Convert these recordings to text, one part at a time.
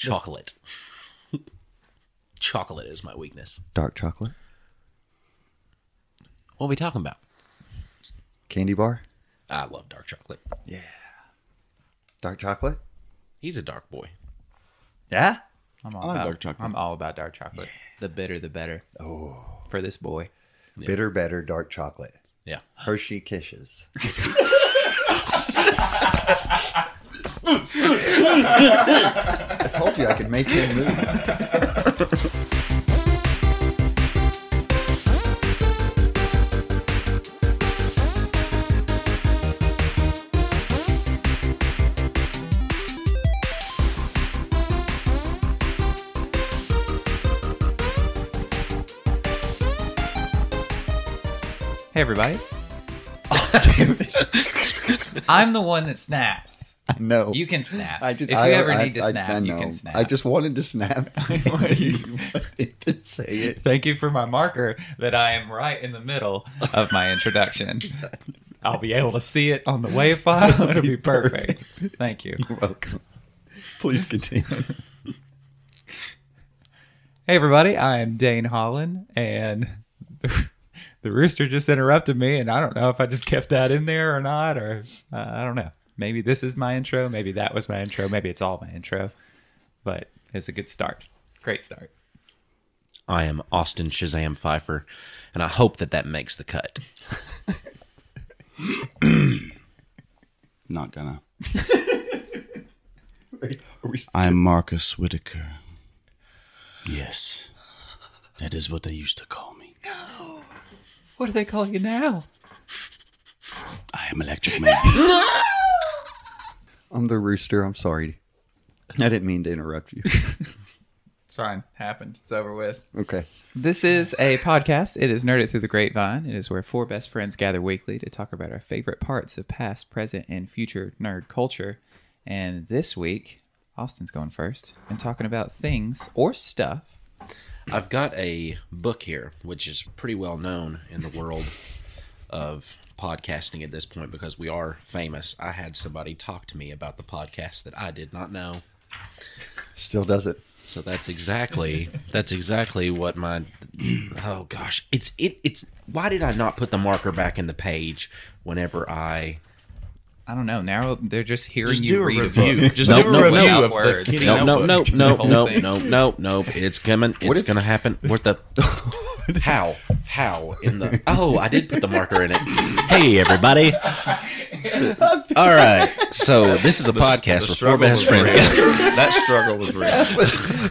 Chocolate. Chocolate is my weakness. Dark chocolate. What are we talking about? Candy bar. I love dark chocolate. Yeah. Dark chocolate. He's a dark boy. Yeah. I'm I all like about dark chocolate. I'm all about dark chocolate. Yeah. The bitter, the better. Oh. For this boy. Yeah. Bitter, better, dark chocolate. Yeah. Hershey Kisses. I told you I could make him move. Hey, everybody. I'm the one that snaps. No. You can snap. I if you ever need to snap, you can snap. I just wanted to snap. You wanted to say it. Thank you for my marker that I am right in the middle of my introduction. I'll be able to see it on the wave file. It'll be perfect. Thank you. You're welcome. Please continue. Hey, everybody. I am Dane Holland, and the rooster just interrupted me, and I don't know if I just kept that in there or not, or I don't know. Maybe this is my intro. Maybe that was my intro. Maybe it's all my intro. But it's a good start. Great start. I am Austin Shazam Pfeiffer, and I hope that makes the cut. Not gonna. I'm Marcus Whitaker. Yes, that is what they used to call me. What do they call you now? I am Electric Man. I'm the rooster. I'm sorry. I didn't mean to interrupt you. It's fine. Happened. It's over with. Okay. This is a podcast. It is Nerd It Through the Grapevine. It is where four best friends gather weekly to talk about our favorite parts of past, present, and future nerd culture. And this week, Austin's going first and talking about things or stuff. I've got a book here, which is pretty well known in the world of podcasting at this point because we are famous. I had somebody talk to me about the podcast that I did not know. Still does it. So that's exactly what my oh gosh. It's why did I not put the marker back in the page whenever I don't know. Now they're just hearing Just you do a read review. a book. Just do a review of the words. Kitty No, Notebook. no. It's coming. It's going to happen. What the? How? In the? Oh, I did put the marker in it. Hey, everybody. All right. So this is a podcast where four best friends. That struggle was real.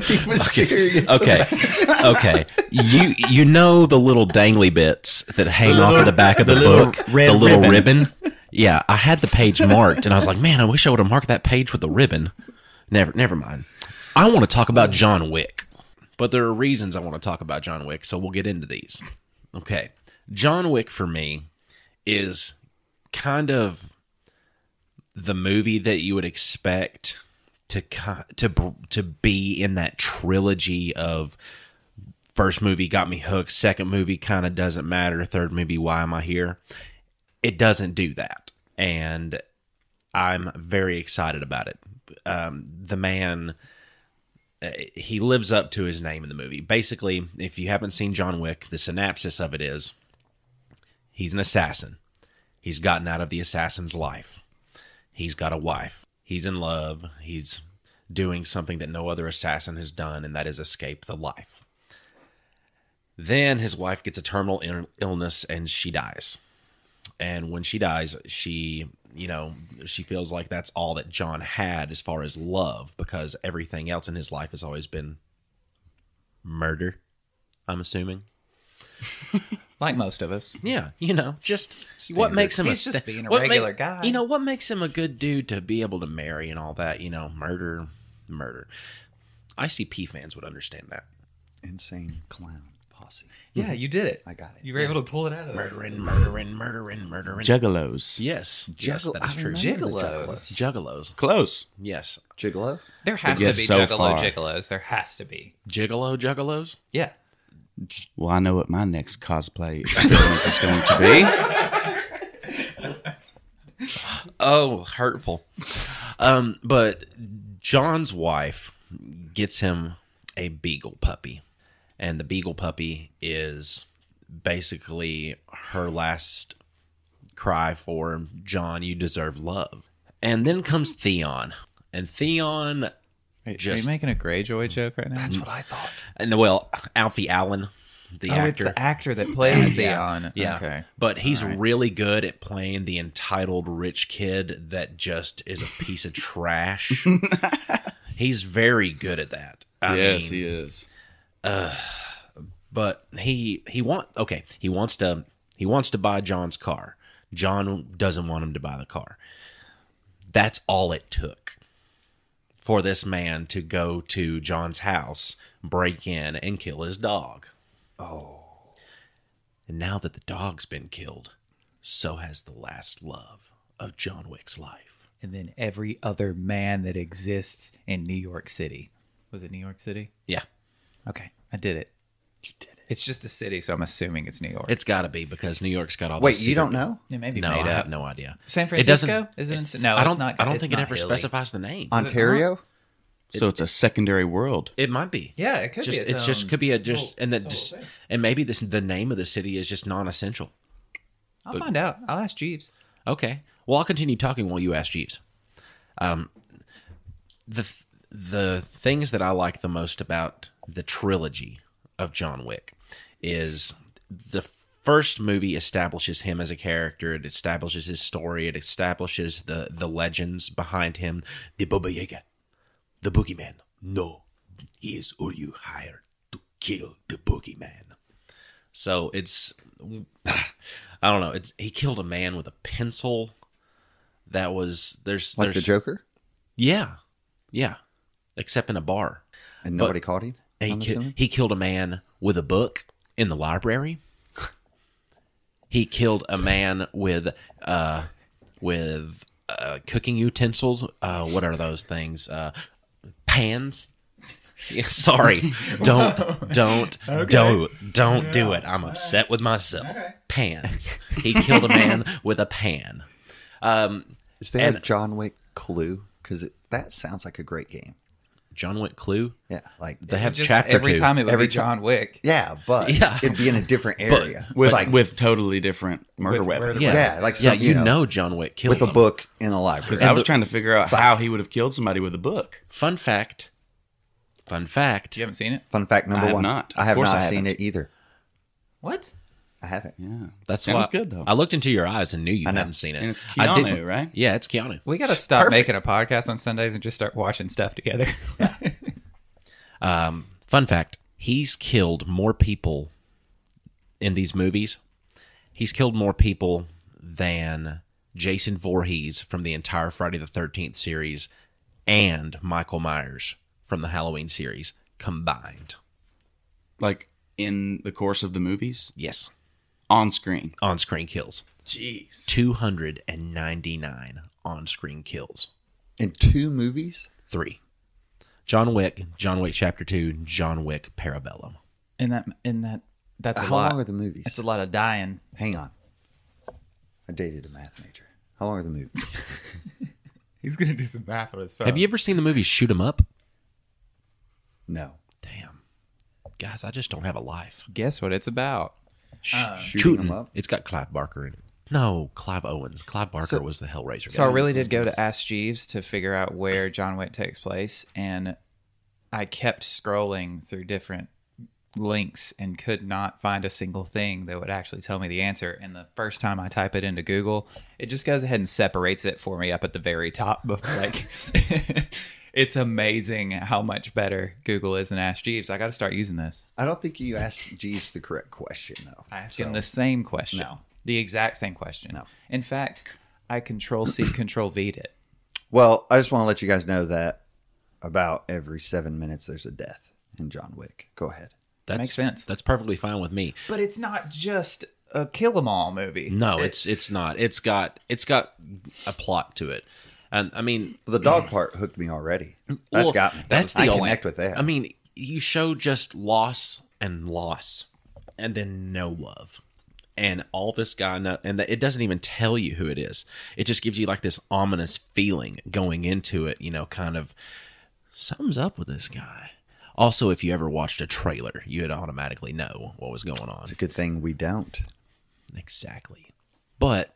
He was serious. Okay. You know the little dangly bits that hang off of the back of the book, the little ribbon. Yeah, I had the page marked, and I was like, man, I wish I would have marked that page with the ribbon. Never mind. I want to talk about John Wick, but there are reasons I want to talk about John Wick, so we'll get into these. Okay, John Wick for me is kind of the movie that you would expect to be in that trilogy of first movie got me hooked, second movie kind of doesn't matter, third movie, why am I here? It doesn't do that, and I'm very excited about it. The man, he lives up to his name in the movie. Basically, if you haven't seen John Wick, the synopsis of it is, he's an assassin. He's gotten out of the assassin's life. He's got a wife. He's in love. He's doing something that no other assassin has done, and that is escape the life. Then his wife gets a terminal illness, and she dies. And when she dies, she feels like that's all that John had as far as love, because everything else in his life has always been murder, I'm assuming. Like most of us. Yeah, just Standard. what makes him He's just being a regular guy. What makes him a good dude to be able to marry and all that, murder. ICP fans would understand that. Insane clown posse. Yeah, you did it. I got it. You were able to pull it out of there. Murdering. Juggalos. Yes, that is true. Juggalos. Close. Yes. Gigolo? There has to be Get so far. gigolos. There has to be. Juggalos? Yeah. Well, I know what my next cosplay experiment is going to be. Oh, hurtful. But John's wife gets him a beagle puppy. And the beagle puppy is basically her last cry for, John, you deserve love. And then comes Theon. And Theon... Are you making a Greyjoy joke right now? That's what I thought. And well, Alfie Allen, the actor. It's the actor that plays Theon. Yeah. Okay. But he's really good at playing the entitled rich kid that just is a piece of trash. He's very good at that. I mean, he is. But he wants to buy John's car. John doesn't want him to buy the car. That's all it took for this man to go to John's house, break in, and kill his dog. Oh. And now that the dog's been killed, so has the last love of John Wick's life. And then every other man that exists in New York City. Was it New York City? Yeah. Okay, I did it. You did it. It's just a city, so I'm assuming it's New York. It's got to be, because New York's got all Wait, these you don't know? It may be No, made I up. have no idea. San It doesn't- Francisco? No, I it's don't. not. I don't it's think it not ever Italy. specifies the name. Ontario? So it's a secondary world. It might be. Yeah, it could Just be. it's just could be a just and that just and maybe the name of the city is just non-essential. I'll find out. I'll ask Jeeves. Okay. Well, I'll continue talking while you ask Jeeves. The things that I like the most about the trilogy of John Wick is the first movie establishes him as a character. It establishes his story. It establishes the legends behind him. The Baba Yaga, the boogeyman. No, he is all you hired to kill the boogeyman. So it's, I don't know. He killed a man with a pencil. That was there's Like the Joker? yeah, except in a bar. And nobody caught him? I'm assuming? He killed a man with a book in the library. He killed a man with cooking utensils. What are those things? Pans. Yeah, sorry, don't do it. I'm upset with myself. Okay. Pans. He killed a man with a pan. Is there a John Wick Clue? Because that sounds like a great game. John Wick Clue. Yeah, like They have Just chapter every 2. time it would Every be John Wick. yeah, but Yeah. it'd be in a different area With totally different murder weapons. Yeah, like yeah. some, You know John Wick killed with a him. book in the library. Because I was trying to figure out how he would have killed somebody with a book. Fun fact. You haven't seen it? Fun fact number I have one. not. I have Of course not I seen haven't. it either. What? I haven't. Yeah, That's sounds why good though. I looked into your eyes and knew you know. hadn't seen it. And it's I Keanu, didn't- right? Yeah, it's Keanu. We got to stop making a podcast on Sundays and just start watching stuff together. Fun fact: he's killed more people in these movies. He's killed more people than Jason Voorhees from the entire Friday the 13th series and Michael Myers from the Halloween series combined. Like in the course of the movies, Yes, on screen. on-screen kills. Jeez. 299 on-screen kills. In 2 movies? 3. John Wick Chapter 2, John Wick Parabellum. That's a How lot. long are the movies? That's a lot of dying. Hang on. I dated a math major. How long are the movies? He's gonna do some math on his phone. Have you ever seen the movie Shoot 'Em Up? No. Damn. Guys, I just don't have a life. Guess what it's about? Shooting them up? It's got Clive Barker in it. No, Clive Owens. Clive Barker was the Hellraiser guy. So I really did go to Ask Jeeves to figure out where John Wick takes place, and I kept scrolling through different links and could not find a single thing that would actually tell me the answer. And the first time I type it into Google, it just goes ahead and separates it for me up at the very top. Like, it's amazing how much better Google is than Ask Jeeves. I got to start using this. I don't think you asked Jeeves the correct question, though. I asked him the same question. No. The exact same question. No. In fact, I Control-C, Control-V'd it. Well, I just want to let you guys know that about every 7 minutes there's a death in John Wick. Go ahead. That makes sense. That's perfectly fine with me. But it's not just a kill 'em all movie. No, it's not. It's got a plot to it. And I mean, The dog part hooked me already. That's well, got me. That's I the connect with that. I mean, you show just loss, and then no love. And all this guy, and it doesn't even tell you who it is. It just gives you like this ominous feeling going into it, kind of something's up with this guy. Also, if you ever watched a trailer, you'd automatically know what was going on. It's a good thing we don't. Exactly. But,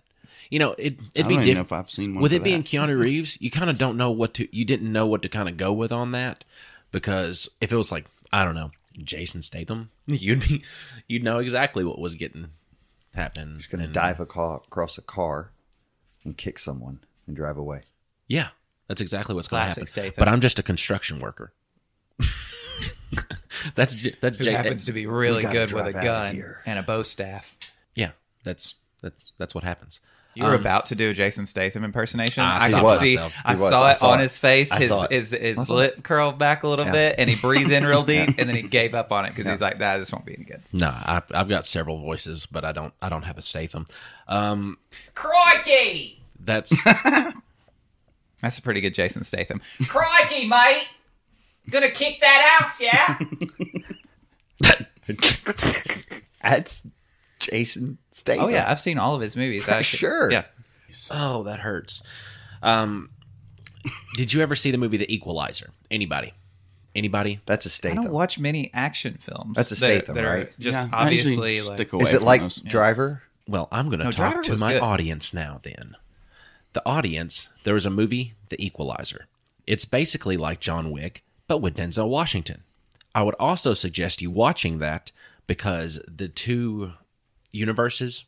it'd be don't know if I've seen one with for it being that. Keanu Reeves, you kind of don't know you didn't know what to kind of go with on that. Because if it was like, I don't know, Jason Statham, you'd know exactly what was happening. He's going to dive across a car and kick someone and drive away. Yeah, that's exactly what's going to Classic happen. Statham. But I'm just a construction worker. that's Who happens to be really gotta good with a drive out of gun here. and a bow staff. Yeah, that's what happens. You were about to do a Jason Statham impersonation. I could stopped see. myself. I He was. saw I it saw on it. his face. I saw it. His lip curled back a little bit, and he breathed in real deep, and then he gave up on it because he's like, "Nah, this won't be any good." No, I've got several voices, but I don't have a Statham. Crikey! That's That's a pretty good Jason Statham. Crikey, mate! Gonna kick that ass, yeah? That's Jason Statham. Oh yeah, I've seen all of his movies. Sure. Yeah. oh, that hurts. Did you ever see the movie The Equalizer? Anybody? That's a I Statham. don't watch many action films. That's a Statham, that are right? Just Yeah, I usually obviously like stick away Is it from like those. Driver? Well, I'm going to No, talk Driver to was my good. audience now then. The audience, there was a movie, The Equalizer. It's basically like John Wick, but with Denzel Washington. I would also suggest you watching that because the two universes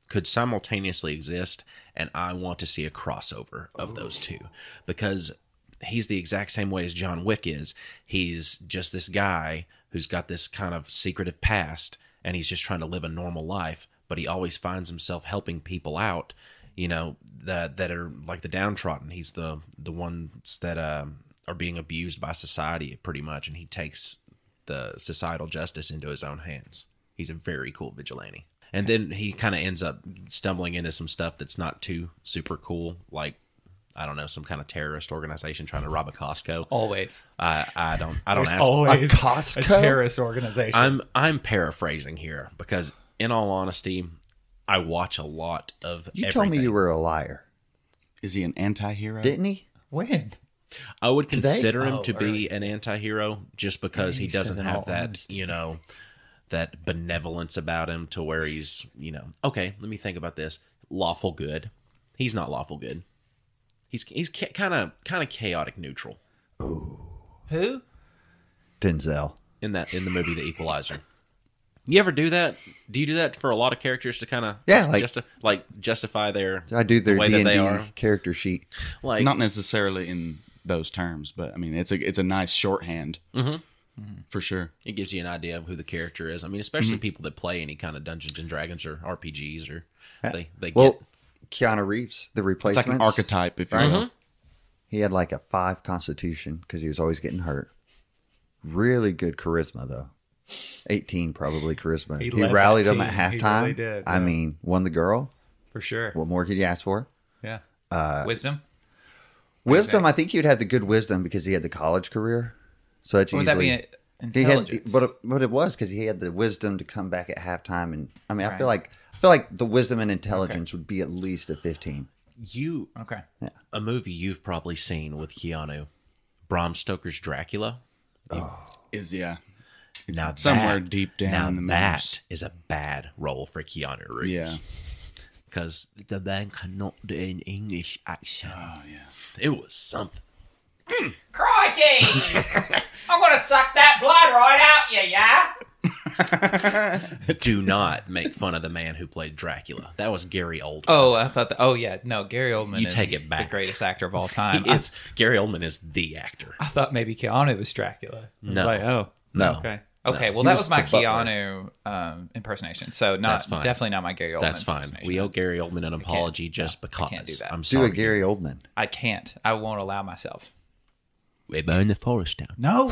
could simultaneously exist, and I want to see a crossover of those two because he's the exact same way as John Wick is. He's just this guy who's got this kind of secretive past, and he's just trying to live a normal life, but he always finds himself helping people out, that are like the downtrodden. He's the ones that are being abused by society pretty much, and he takes the societal justice into his own hands. He's a very cool vigilante. And then he kind of ends up stumbling into some stuff that's not too super cool, like, I don't know, some kind of terrorist organization trying to rob a Costco. always. I don't There's ask. always A Costco? a terrorist organization. I'm paraphrasing here because, in all honesty, I watch a lot of You everything. told me you were a liar. Is he an anti-hero? Didn't he? When? I would Today? consider him Oh, to be an anti-hero just because he you said doesn't in have all that, honesty. that benevolence about him to where he's, okay, let me think about this. Lawful good. He's not lawful good. He's kind of chaotic neutral Who? Denzel. in the movie The Equalizer. You ever do that? Do you do that for a lot of characters to kind of Yeah, like- justify their I do their the way that they D&D are? character sheet. Like Not necessarily in those terms, but I mean, it's a nice shorthand for sure. it gives you an idea of who the character is. I mean, especially people that play any kind of Dungeons and Dragons or RPGs or they Well, get Keanu Reeves, the It's replacement. like an archetype, if you will. He had like a 5 constitution because he was always getting hurt. Really good charisma, though. 18 probably charisma. He He led that rallied them team. at He halftime. really did, I yeah. mean, won the girl. For sure. What more could you ask for? Yeah. Wisdom? Wisdom, I think he'd had the good wisdom because he had the college career. So it's Or would easily. that be intelligence? But it was because he had the wisdom to come back at halftime, and I mean, I feel Right. like the wisdom and intelligence would be at least a 15. you Okay. a movie you've probably seen with Keanu, Bram Stoker's Dracula. It's It's Now somewhere that- deep down now in the that moves. is a bad role for Keanu Reeves. Yeah. Because the man cannot do an English accent. Oh yeah. It was something. Crikey! I'm gonna suck that blood right out you, yeah? Do not make fun of the man who played Dracula. That was Gary Oldman. Oh, I thought that. Oh, yeah. No, Gary Oldman You is take it back. the greatest actor of all time. It's Gary Oldman is the actor. I thought maybe Keanu was Dracula. I was No. like, oh. No. Okay. Okay, well, He that was was my the butler. Keanu impersonation. So That's fine. definitely not my Gary Oldman That's fine. impersonation. We owe Gary Oldman an apology just I because. can't do that. I'm Do sorry. a Gary Oldman. I can't. I won't allow myself. We burn the forest down. No.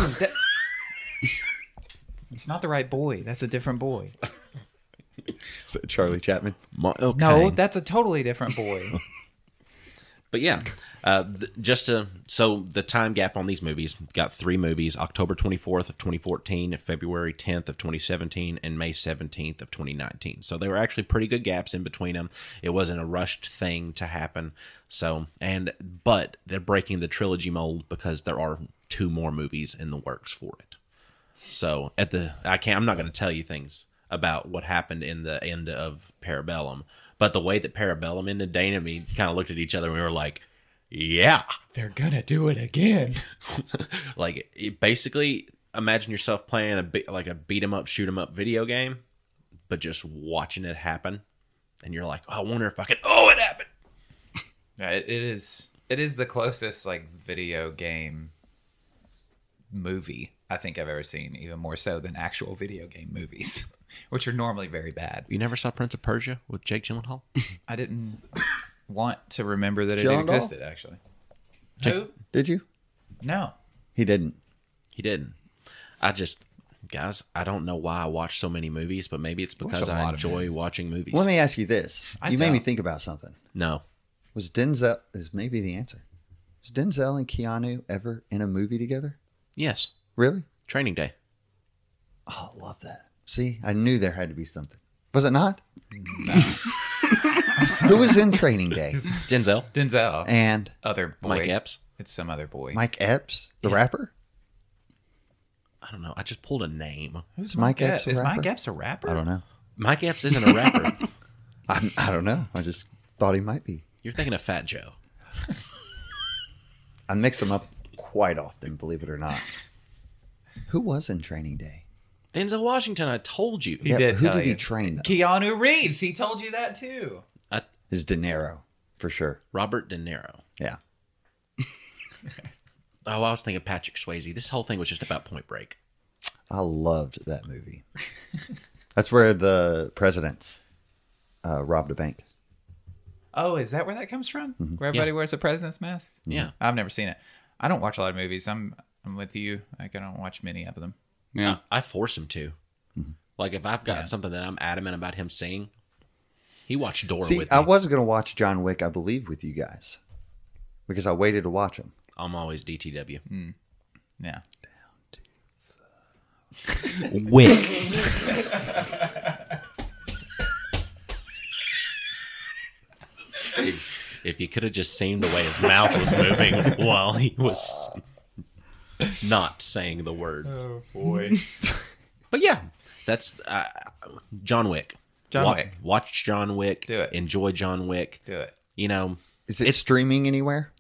It's not the right boy. That's a different boy. Is that Charlie Chapman? Okay. No, that's a totally different boy. But yeah, so the time gap on these movies, got 3 movies: October 24th of 2014, February 10th of 2017, and May 17th of 2019. So they were actually pretty good gaps in between them. It wasn't a rushed thing to happen. But they're breaking the trilogy mold because there are 2 more movies in the works for it. So I'm not going to tell you things about what happened in the end of Parabellum. But the way that Parabellum ended, Dane and me kind of looked at each other and we were like, yeah. They're going to do it again. Basically, imagine yourself playing a beat 'em up, shoot 'em up video game, but just watching it happen. And you're like, oh, I wonder if I can, it happened. Yeah, it is the closest video game movie I think I've ever seen, even more so than actual video game movies. Which are normally very bad. You never saw Prince of Persia with Jake Gyllenhaal? I didn't want to remember that it Gyllenhaal? existed, actually. Who? Did you? No. He didn't. He didn't. Guys, I don't know why I watch so many movies, but maybe it's because I enjoy watching movies. Let me ask you this. You made me think about something. No. Was Denzel, is maybe the answer. Was Denzel and Keanu ever in a movie together? Yes. Really? Training Day. Oh, I love that. See, I knew there had to be something. Was it not? No. Who was in Training Day? Denzel. And other boy. Mike Epps. It's some other boy. Mike Epps, the rapper? I don't know. I just pulled a name. Who's Mike Epps? Is Mike Epps a rapper? I don't know. Mike Epps isn't a rapper. I don't know. I just thought he might be. You're thinking of Fat Joe. I mix them up quite often, believe it or not. Who was in Training Day? Denzel Washington, I told you. He did. Who tell did he you. train, though? Keanu Reeves. He told you that too. His De Niro, for sure. Robert De Niro. Yeah. I was thinking Patrick Swayze. This whole thing was just about Point Break. I loved that movie. That's where the presidents robbed a bank. Oh, is that where that comes from? Mm-hmm. Where everybody wears a president's mask? Yeah. I've never seen it. I don't watch a lot of movies. I'm with you. I don't watch many of them. Yeah. I force him to. Mm-hmm. If I've got something that I'm adamant about him seeing, he watched Dora See, with me. I was going to watch John Wick, I believe, with you guys. Because I waited to watch him. I'm always DTW. Yeah. Wick. If you could have just seen the way his mouth was moving while he was not saying the words. Oh, boy. But yeah, that's John Wick. Wick. Watch John Wick. Do it. Enjoy John Wick. Do it. Is it streaming anywhere?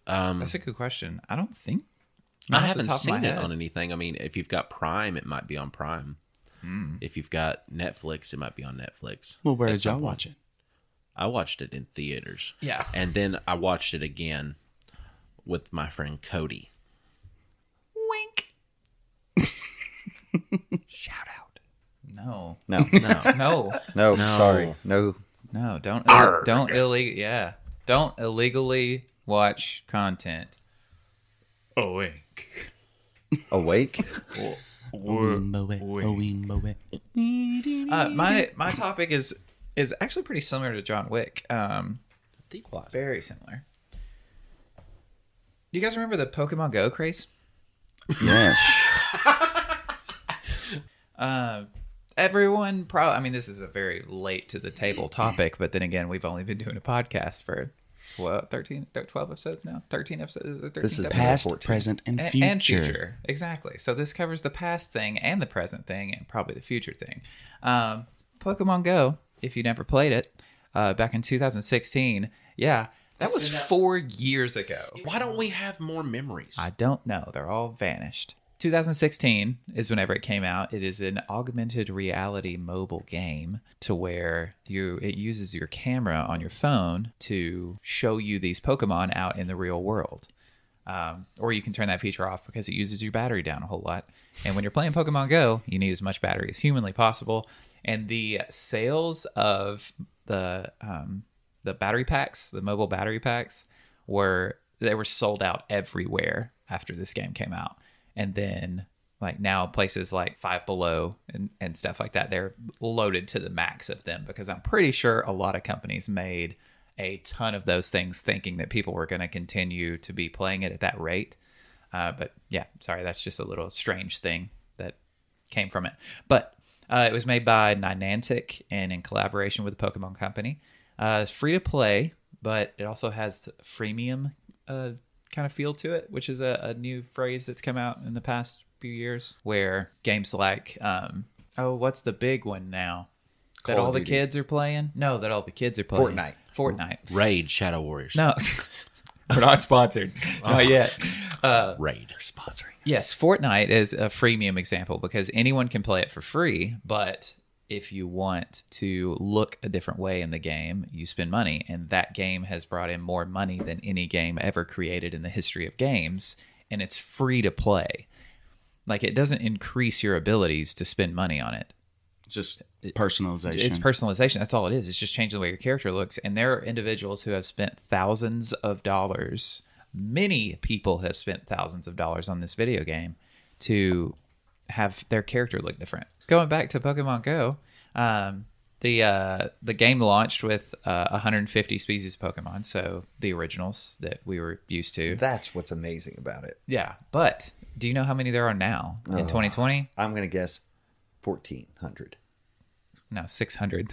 That's a good question. I don't think. I haven't seen it on anything. I mean, if you've got Prime, it might be on Prime. If you've got Netflix, it might be on Netflix. Well, where did y'all watch it? I watched it in theaters. Yeah. And then I watched it again with my friend Cody. Wink. Shout out. No. No. No. Sorry. No. No. Don't illegally watch content. Wink. Awake? My topic is actually pretty similar to John Wick. Very similar. Do you guys remember the Pokemon Go craze? Yes. Everyone probably, I mean, this is a very late to the table topic, but then again, we've only been doing a podcast for 12 episodes now? 13 episodes? 13 This is episodes? Past, 14. present, and future. And future. Exactly. So this covers the past thing and the present thing and probably the future thing. Pokemon Go, if you never played it, back in 2016, yeah, that was 4 years ago. Why don't we have more memories? I don't know. They're all vanished. 2016 is whenever it came out. It is an augmented reality mobile game to where it uses your camera on your phone to show you these Pokemon out in the real world. Or you can turn that feature off because it uses your battery down a whole lot. And when you're playing Pokemon Go, you need as much battery as humanly possible. And the sales of the battery packs, the mobile battery packs, were sold out everywhere after this game came out. And then like now places like Five Below and stuff like that, they're loaded to the max of them because I'm pretty sure a lot of companies made a ton of those things, thinking that people were going to continue to be playing it at that rate. But yeah, sorry, that's just a little strange thing that came from it. But it was made by Niantic and in collaboration with the Pokemon Company. It's free to play, but it also has freemium kind of feel to it, which is a new phrase that's come out in the past few years, where games like, what's the big one now? That all the kids are playing? No, that all the kids are playing. Fortnite. Raid Shadow Warriors. No, we're not sponsored. Not yet. Raid are sponsoring. Yes, Fortnite is a freemium example because anyone can play it for free, but if you want to look a different way in the game, you spend money, and that game has brought in more money than any game ever created in the history of games, and it's free to play. Like, it doesn't increase your abilities to spend money on it. Just personalization. It's personalization. That's all it is. It's just changing the way your character looks. And there are individuals who have spent thousands of dollars. Many people have spent thousands of dollars on this video game to have their character look different. Going back to Pokemon Go, the game launched with 150 species of Pokemon, so the originals that we were used to. That's what's amazing about it. Yeah, but do you know how many there are now in 2020? I'm going to guess 1,400. No, 600.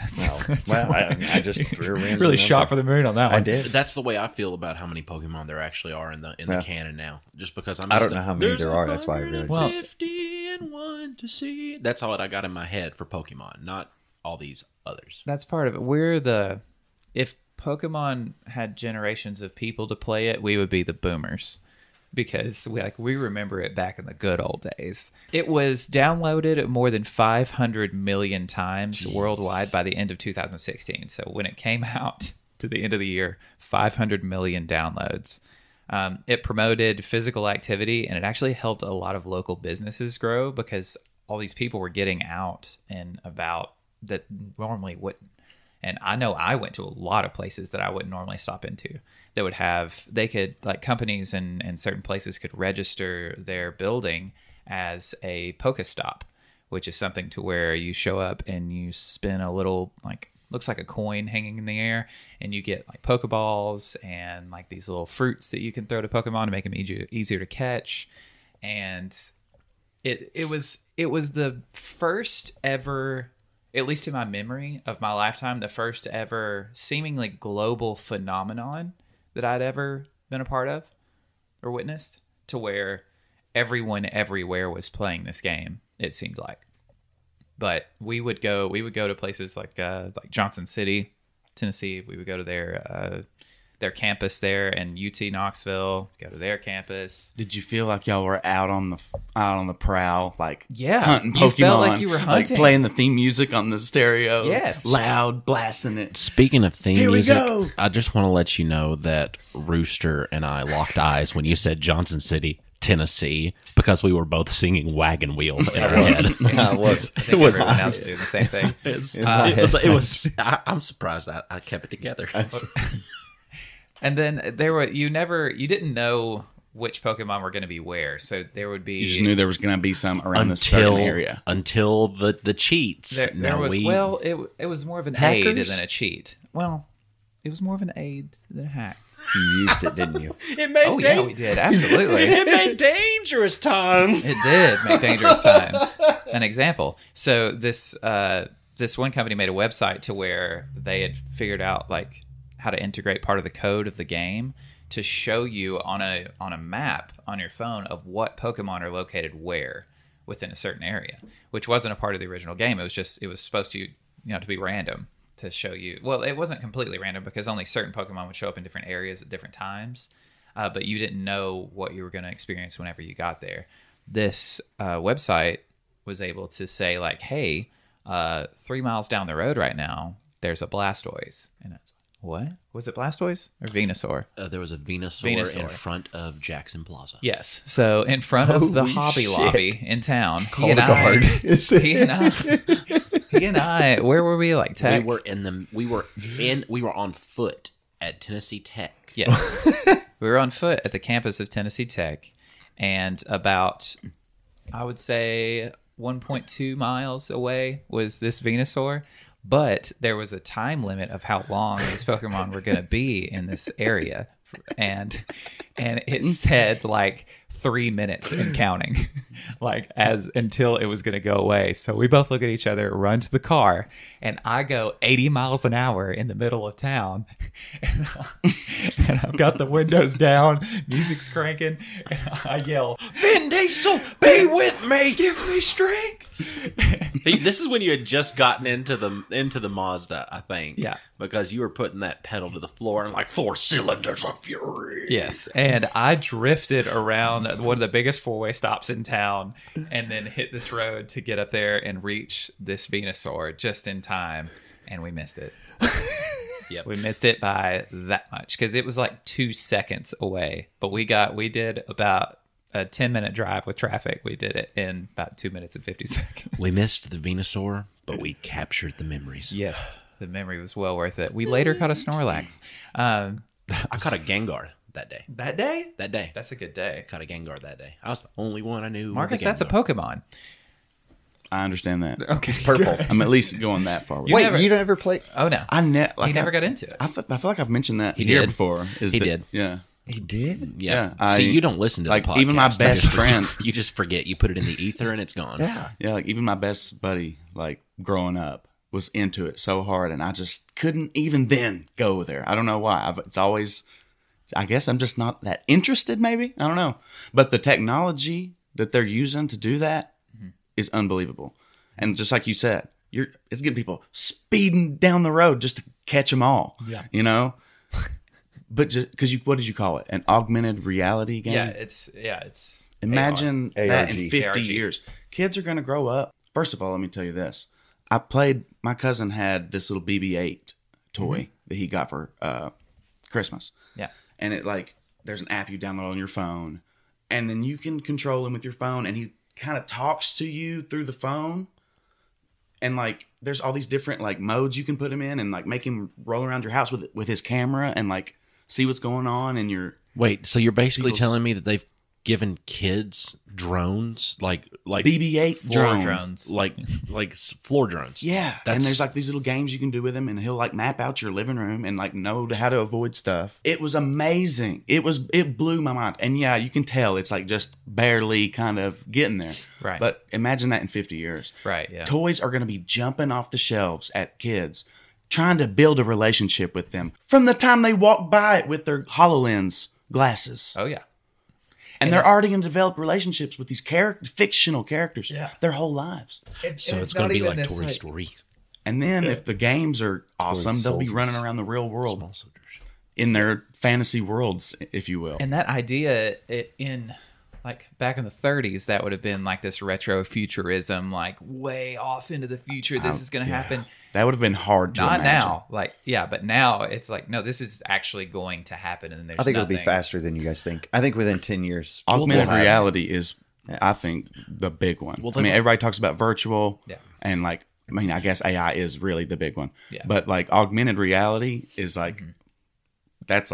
Well, I just threw a random really number. shot for the moon on that one. I did. That's the way I feel about how many Pokemon there actually are in the canon now. Just because I don't know how many there are. That's why I really. Well, 50 and one to see. That's all I got in my head for Pokemon, not all these others. That's part of it. If Pokemon had generations of people to play it, we would be the boomers. Because we remember it back in the good old days. It was downloaded more than 500 million times worldwide by the end of 2016. So when it came out to the end of the year, 500 million downloads. It promoted physical activity, and it actually helped a lot of local businesses grow because all these people were getting out and about that normally wouldn't. And I know I went to a lot of places that I wouldn't normally stop into that would companies and certain places could register their building as a Pokestop, which is something to where you show up and you spin a little, looks like a coin hanging in the air, and you get Pokeballs and these little fruits that you can throw to Pokemon to make them easier to catch. And it was the first ever, at least in my memory of my lifetime, the first ever seemingly global phenomenon that I'd ever been a part of or witnessed, to where everyone everywhere was playing this game, it seemed like. But we would go to places like Johnson City, Tennessee. We would go to their campus there, and UT Knoxville, go to their campus. Did you feel like y'all were out on the prowl, yeah, hunting Pokemon? You felt like you were hunting, playing the theme music on the stereo, yes, loud, blasting it. Speaking of theme Here we music, go. I just want to let you know that Rooster and I locked eyes when you said Johnson City, Tennessee, because we were both singing Wagon Wheel in our head. It was. I think everyone else doing the same thing. It was. I'm surprised I kept it together. And then you didn't know which Pokemon were going to be where, so there would be. You just knew there was going to be some around the certain area until the cheats. It was more of an Hackers? aid than a cheat. Well, it was more of an aid than a hack. You used it, didn't you? It made yeah, we did, absolutely. It made dangerous times. It did make dangerous times. An example. So this one company made a website to where they had figured out how to integrate part of the code of the game to show you on a map on your phone of what Pokemon are located where within a certain area, which wasn't a part of the original game. It was supposed to to be random to show you. Well, it wasn't completely random because only certain Pokemon would show up in different areas at different times, but you didn't know what you were going to experience whenever you got there. This website was able to say hey, 3 miles down the road right now, there's a Blastoise, and I was what? Was it Blastoise or Venusaur? There was a Venusaur in front of Jackson Plaza. Yes. So in front of the Hobby Lobby in town. Call the guard. He and I, where were we? Tech? We were on foot at Tennessee Tech. Yes. We were on foot at the campus of Tennessee Tech, and about, I would say, 1.2 miles away was this Venusaur. But there was a time limit of how long these Pokemon were going to be in this area. And it said like 3 minutes and counting, like as until it was going to go away. So we both look at each other, run to the car, and I go 80 miles an hour in the middle of town. And I've got the windows down, music's cranking, and I yell, "Vin Diesel, be with me, give me strength." This is when you had just gotten into the Mazda, I think. Yeah. Because you were putting that pedal to the floor and like 4 cylinders of fury. Yes, and I drifted around one of the biggest four-way stops in town and then hit this road to get up there and reach this Venusaur just in time, and we missed it. Yep. We missed it by that much because it was like 2 seconds away. But we did about a 10-minute drive with traffic. We did it in about 2 minutes and 50 seconds. We missed the Venusaur, but we captured the memories. Yes, the memory was well worth it. We later caught a Snorlax. I caught a Gengar that day. That day? That day. That's a good day. Caught a Gengar that day. I was the only one I knew. Marcus, with that's a Pokemon. I understand that. Okay, Purple. I'm at least going that far. With Wait, it. you never played? Oh, no. He Never got into it. I feel like I've mentioned that He here did. before. He did. Yeah. He did? Yeah. Yeah, See, you don't listen to like, the podcast. even my You best just- friend- You just forget. You put it in the ether and it's gone. Yeah. Yeah, like even my best buddy, like growing up, was into it so hard, and I just couldn't even then go there. I don't know why. It's always, I guess I'm just not that interested. Maybe I don't know, but the technology that they're using to do that is unbelievable. And just like you said, it's getting people speeding down the road just to catch them all. Yeah. You know. But just because what did you call it? An augmented reality game? Yeah, it's Imagine AR. that in ARG. 50 ARG. years. Kids are going to grow up. First of all, let me tell you this. My cousin had this little BB-8 toy that he got for Christmas. Yeah. And it there's an app you download on your phone, and then you can control him with your phone, and he kind of talks to you through the phone. And there's all these different modes you can put him in, and make him roll around your house with his camera and see what's going on in your. Wait, so you're basically People's- telling me that they've given kids drones like BB-8 floor drone. drones. like floor drones? Yeah, and there's these little games you can do with him, and he'll map out your living room and know how to avoid stuff. It was amazing. It blew my mind. And yeah, you can tell it's just barely kind of getting there. Right. But imagine that in 50 years. Right, yeah. Toys are going to be jumping off the shelves at kids, trying to build a relationship with them from the time they walk by it with their HoloLens glasses. Oh, yeah. And they're already going to develop relationships with these fictional characters their whole lives. So it's going to be like Toy Story. And then if the games are awesome, they'll be running around the real world in their fantasy worlds, if you will. And that idea in back in the 30s, that would have been this retro futurism, way off into the future. This is going to happen. That would have been hard to Not imagine. now. But now it's no, this is actually going to happen. And there's I think nothing. it'll be faster than you guys think. I think within 10 years. Augmented we'll have- reality is, I think, the big one. Well, I mean, everybody talks about virtual, Yeah. and I guess AI is really the big one. Yeah. But augmented reality is that's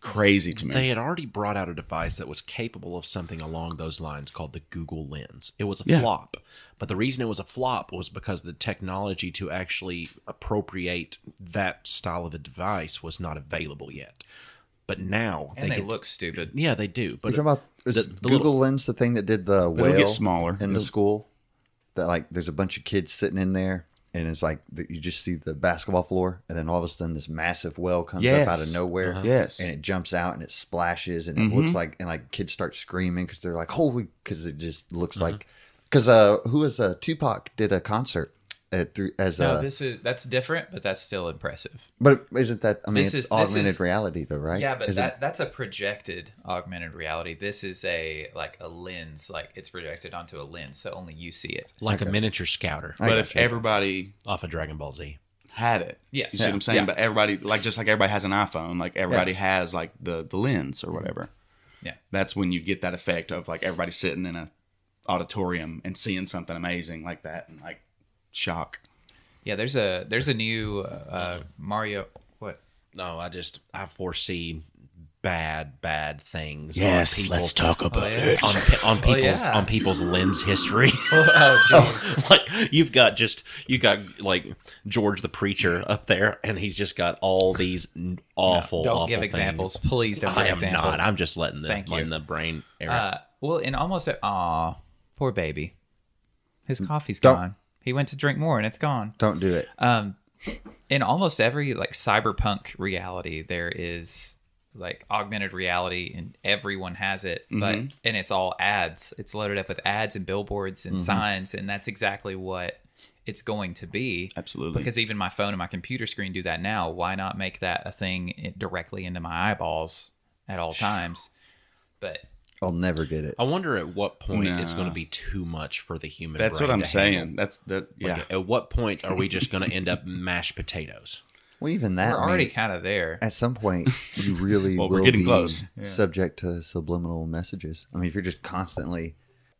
crazy to me. They had already brought out a device that was capable of something along those lines called the Google Lens. It was a flop. But the reason it was a flop was because the technology to actually appropriate that style of a device was not available yet. But now And they look stupid. Yeah, they do. But You're talking about is the Google little- Lens the thing that did the it'll whale get smaller. in the school? That there's a bunch of kids sitting in there, and it's you just see the basketball floor, and then all of a sudden this massive whale comes Yes. up out of nowhere. Yes. And it jumps out and it splashes, and it looks kids start screaming because they're holy, because it just looks like, because Tupac did a concert That's different, but that's still impressive. but isn't that, This it's is- augmented reality though, right? Yeah, but Isn't- that's a projected augmented reality. This is a lens, it's projected onto a lens, so only you see it. like a miniature scouter I But if gotcha. everybody off of Dragon Ball Z. had it, Yes. you see what I'm saying? Yeah. But everybody, just like everybody has an iPhone, everybody has the lens or whatever. Yeah. That's when you get that effect of everybody sitting in a auditorium and seeing something amazing like that and shock. Yeah, there's a new Mario. What? No, I foresee bad things. Yes, on people, let's talk about it. on people's yeah. on people's lens history. Oh, jeez. Like you got like George the preacher up there, and he's just got all these awful. Don't awful give things. examples. Please don't give I am examples. not. I'm just letting Thank you. the brain air. Well, in almost poor baby. His coffee's Don't- gone. He went to drink more and it's gone. Don't do it. In almost every like cyberpunk reality, there is like augmented reality, and everyone has it. But and it's all ads. It's loaded up with ads and billboards and signs, and that's exactly what it's going to be. Absolutely. Because even my phone and my computer screen do that now. Why not make that a thing directly into my eyeballs at all times? But I'll never get it. I wonder at what point Nah. it's going to be too much for the human. That's brain what I'm to saying. handle. That's that. Yeah. Like, at what point are we just going to end up mashed potatoes? Well, even that. we're I already mean, kind of there. at some point, you really Well, will we're getting be close. subject to subliminal messages. I mean, if you're just constantly.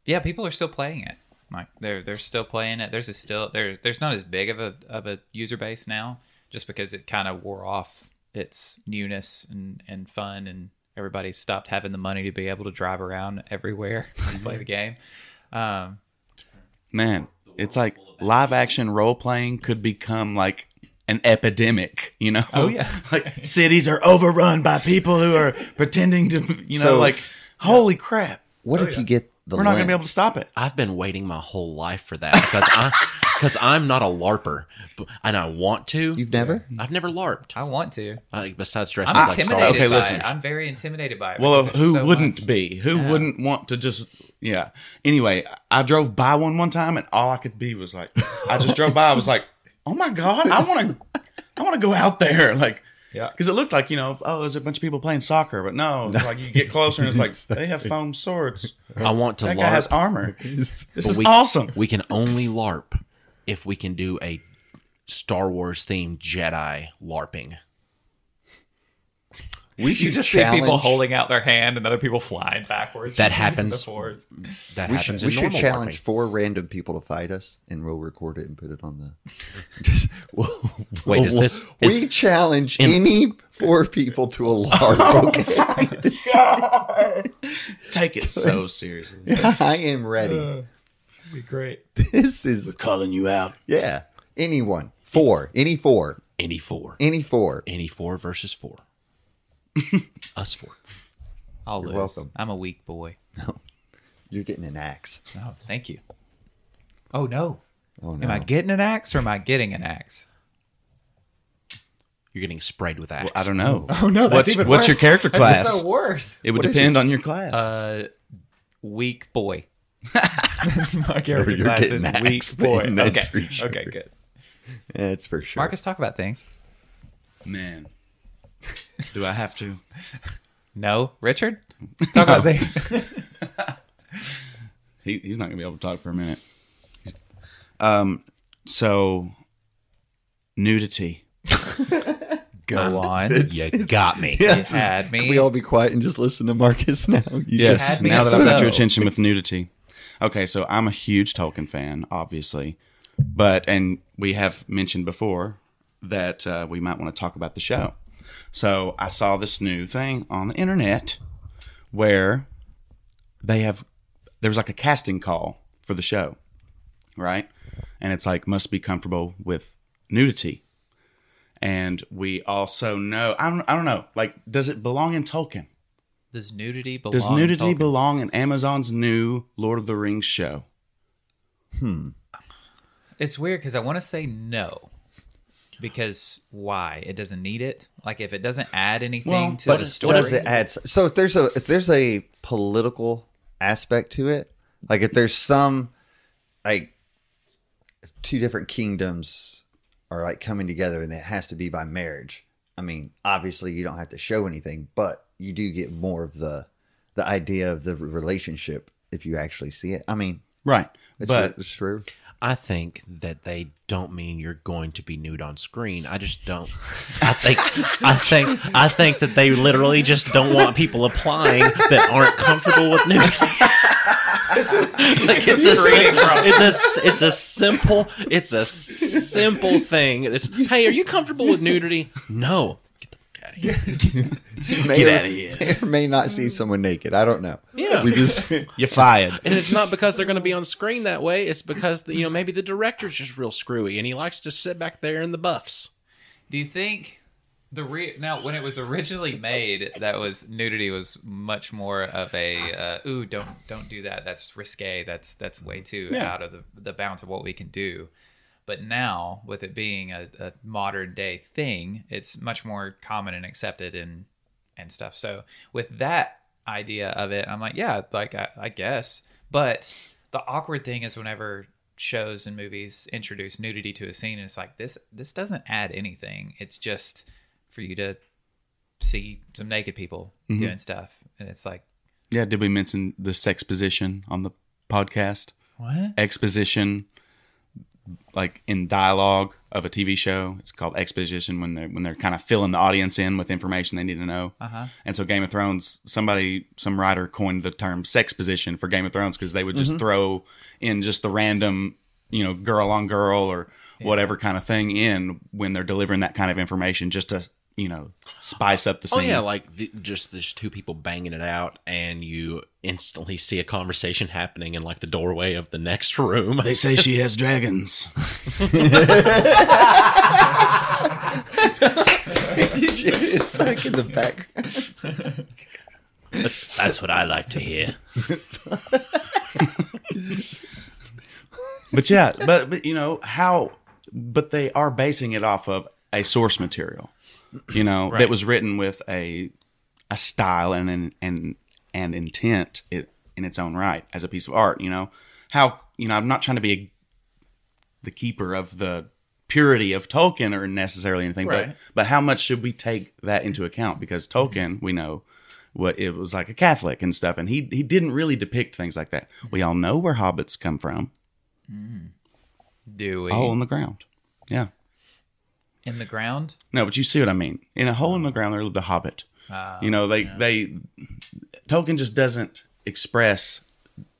Yeah, people are still playing it. Like they're still playing it. There's not as big of a user base now, just because it kind of wore off its newness and fun, and everybody stopped having the money to be able to drive around everywhere and play the game. Man, it's like live action role playing could become like an epidemic, you know? Oh, yeah. Like cities are overrun by people who are pretending to, you know, So- like, holy crap. What if you get the We're not going to lens? be able to stop it. I've been waiting my whole life for that because I'm not a LARPer, and I want to. You've never? I've never LARPed. I want to. Besides dressing I'm up like Star intimidated Okay, by listen. it. I'm very intimidated by it. Well, because there's who so wouldn't much. be? Who wouldn't want to just, yeah. Anyway, I drove by one time, and all I could be was like, I just drove by. I was like, oh my God, I want to go out there. Like, Yeah. because it looked like, you know, oh, there's a bunch of people playing soccer, but no, it's like you get closer and it's like they have foam swords. I want to That guy has LARP. armor. This is we- awesome. We can only LARP if we can do a Star Wars themed Jedi LARPing. We You should just see challenge. people holding out their hand and other people flying backwards. That using happens. the forwards. That We happens should, we in should normal challenge LARPing. 4 random people to fight us, and we'll record it and put it on the. Just, Wait, is this- We it's- challenge any 4 people to a LARP. Okay, Take it so seriously. I am ready. That'd be great. This is Calling you out. yeah. Anyone 4, any 4, Any four. any 4. Any 4 versus 4. Us 4. I'll You're lose. welcome. I'm a weak boy. You're getting an axe. Oh, thank you. Oh no. Oh no! Am I getting an axe or am I getting an axe? You're getting sprayed with axe. I don't know. Oh no, What's your character class? That's so worse. It would What is depend on your class. Weak boy. That's my character you're class getting is axed weak boy. then, that's Okay. for sure. Okay, good. That's for sure. Marcus, talk about things. Man. Do I have to? No, Richard, talk about things. He's not going to be able to talk for a minute. So, nudity. Go on. You got me. Yes. You had me. Can we all be quiet and just listen to Marcus now? You Yes, had me now at that I've got your so. attention with nudity. Okay, so I'm a huge Tolkien fan, obviously. And we have mentioned before that we might want to talk about the show. So I saw this new thing on the internet where there was like a casting call for the show, right? And it's like, must be comfortable with nudity. And we also know, I don't know, like, does it belong in Tolkien? Does nudity belong? Does nudity in Tolkien? belong in Amazon's new Lord of the Rings show? It's weird because I want to say no. Because why? It doesn't need it. Like if it doesn't add anything to the story. Does it add? So if there's a political aspect to it, like if there's some like 2 different kingdoms are like coming together and it has to be by marriage. I mean, obviously you don't have to show anything, but you do get more of the idea of the relationship if you actually see it. I mean, Right. But it's true. I think that they don't mean you're going to be nude on screen. I just don't. I think that they literally just don't want people applying that aren't comfortable with nudity. Like it's a simple thing. Hey, are you comfortable with nudity? No. Get the fuck out out of here. You may Get outta here. may or may not see someone naked. I don't know. Yeah. We just You're fired. And it's not because they're going to be on screen that way. It's because, maybe the director's just real screwy and he likes to sit back there in the buffs. Do you think now when it was originally made, that was nudity was much more of a don't do that. That's risque. That's way too out of the bounds of what we can do. But now, with it being a modern day thing, it's much more common and accepted and stuff. So with that idea of it, I'm like, yeah, like I guess. But the awkward thing is whenever shows and movies introduce nudity to a scene, and it's like this doesn't add anything. It's just for you to see some naked people doing stuff, and it's like, Yeah, did we mention the sexposition on the podcast? what? Exposition, like in dialogue of a TV show, it's called exposition when they're kind of filling the audience in with information they need to know. And so Game of Thrones, some writer coined the term sexposition for Game of Thrones because they would just throw in just the random, girl on girl or whatever kind of thing in when they're delivering that kind of information just to spice up the scene. Oh yeah, like just there's two people banging it out, and you instantly see a conversation happening in like the doorway of the next room. They say she has dragons. it's like in the back. That's what I like to hear. But yeah, but but they are basing it off of a source material, that was written with a style and an intent in its own right as a piece of art. How I'm not trying to be the keeper of the purity of Tolkien or necessarily anything, Right. but how much should we take that into account? Because Tolkien, we know what it was like a Catholic and stuff, and he didn't really depict things like that. We all know where hobbits come from. Do we? A hole in the ground. Yeah. In the ground? No, but you see what I mean. In a hole in the ground, there lived a hobbit. Tolkien just doesn't express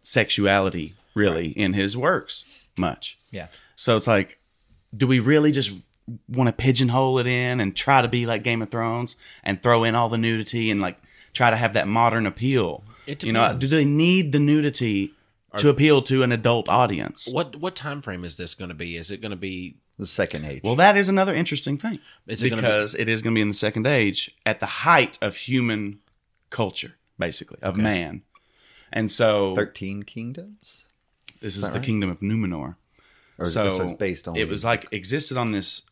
sexuality really in his works much. Yeah. So it's like, do we really just want to pigeonhole it in and try to be like Game of Thrones and throw in all the nudity and like try to have that modern appeal? It depends. Do they need the nudity to appeal to an adult audience? What time frame is this going to be? Is it going to be The second age. Well, that is another interesting thing. Is it because it is going to be in the second age at the height of human culture, basically, of man. And so 13 kingdoms? this is the kingdom of Numenor. Or So it's based on it was like existed on this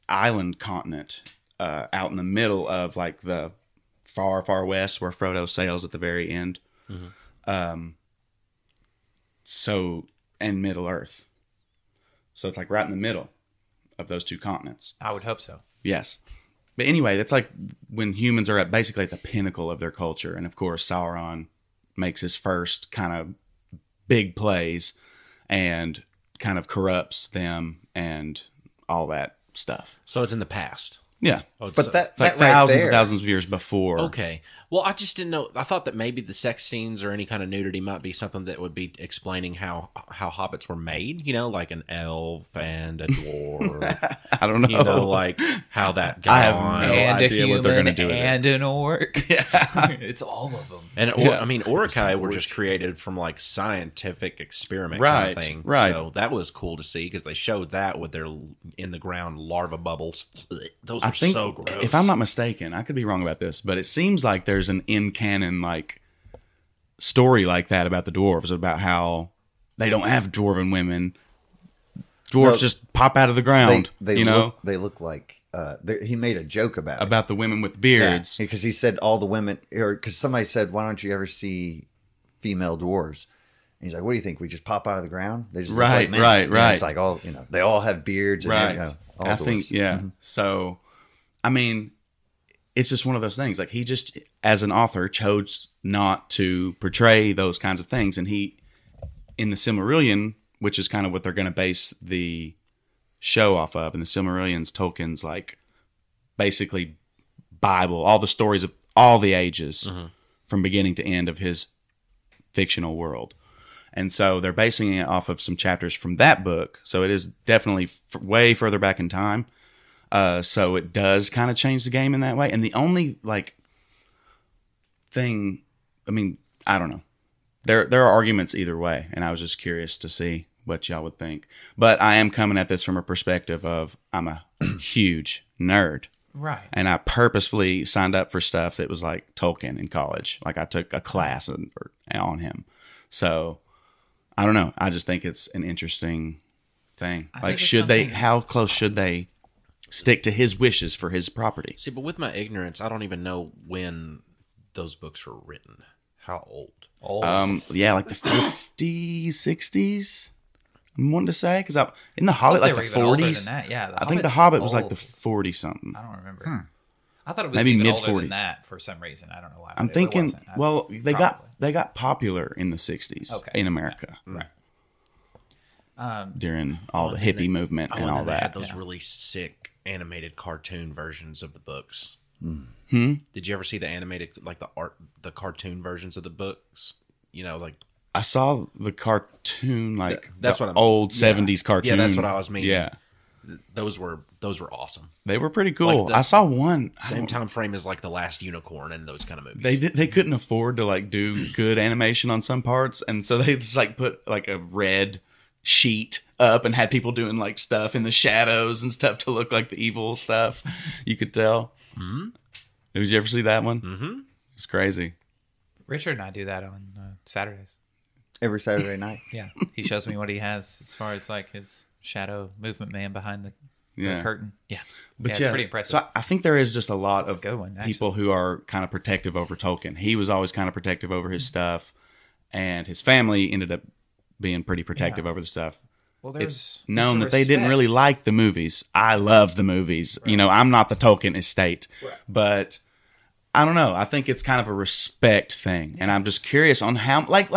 island continent out in the middle of like the far, far west where Frodo sails at the very end. And Middle Earth. So it's like right in the middle of those two continents. I would hope so. Yes. But anyway, that's like when humans are basically at the pinnacle of their culture. And of course, Sauron makes his first kind of big plays and kind of corrupts them and all that stuff. so? It's in the past. Yeah. Oh, it's But that, It's like that right thousands there, and thousands of years before. okay. Well, I just didn't know. I thought that maybe the sex scenes or any kind of nudity might be something that would be explaining how hobbits were made. Like an elf and a dwarf. I don't know. Like how that got I have on. no And a idea human what they're gonna do with it. and an orc. Yeah. It's all of them. And Yeah. Urukai were just created from like scientific experiment Right, kind of thing. right. So that was cool to see because they showed that with their in the ground larva bubbles. Those were I think, so gross. if I'm not mistaken, I could be wrong about this, but it seems like there's an in-canon like story like that about the dwarves, about how they don't have dwarven women. Dwarves No, just pop out of the ground, they look like he made a joke about it. about the women with beards. Because he said all the women, or because somebody said, "Why don't you ever see female dwarves?" And he's like, "What do you think? We just pop out of the ground? They just look Right, like men." right, And right. It's like they all have beards, and Right. all I dwarves. think, yeah. So, I mean, it's just one of those things. Like he just, as an author, chose not to portray those kinds of things. And he, in the Silmarillion, which is kind of what they're going to base the show off of, in the Silmarillion's Tolkien's like basically Bible, all the stories of all the ages from beginning to end of his fictional world. And so they're basing it off of some chapters from that book. So it is definitely way further back in time. So it does kind of change the game in that way. And the only thing, I mean, I don't know. There are arguments either way, and I was just curious to see what y'all would think. But I am coming at this from a perspective of I'm a huge nerd. Right. And I purposefully signed up for stuff that was like Tolkien in college. Like I took a class on him. So I don't know. I just think it's an interesting thing. Like, how close should they stick to his wishes for his property? See, but with my ignorance, I don't even know when those books were written. How old? Yeah, like the 50s, 60s. I'm wanting to say, because in the Hobbit, like the 40s. Yeah, I think the Hobbit was like the 40 something. I don't remember. I thought it was maybe even mid-40s. older than that for some reason. I don't know why. I'm thinking. Well, they got popular in the 60s in America, right? During all the hippie movement and all they that. had those really sick animated cartoon versions of the books. Did you ever see the animated, like the cartoon versions of the books? You know, like I saw the cartoon, like that's the what old 70s cartoon. Yeah, that's what I was meaning. Yeah, those were awesome. they were pretty cool. Like I saw one same time frame as like The Last Unicorn and those kind of movies. They couldn't afford to like do good animation on some parts, and so they just like put like a red sheet up and had people doing like stuff in the shadows and stuff to look like the evil stuff. You could tell. Mm-hmm. Did you ever see that one? Mm-hmm. It's crazy. Richard and I do that on Saturdays. Every Saturday night. Yeah, he shows me what he has as far as like his shadow movement man behind the curtain. Yeah, but it's pretty impressive. So I think there is just a lot of good one, people who are kind of protective over Tolkien. He was always kind of protective over his stuff, and his family ended up being pretty protective over the stuff. Well, it's known that they didn't really like the movies. I love the movies. Right. You know, I'm not the Tolkien estate, but I don't know. I think it's kind of a respect thing, and I'm just curious on how, like,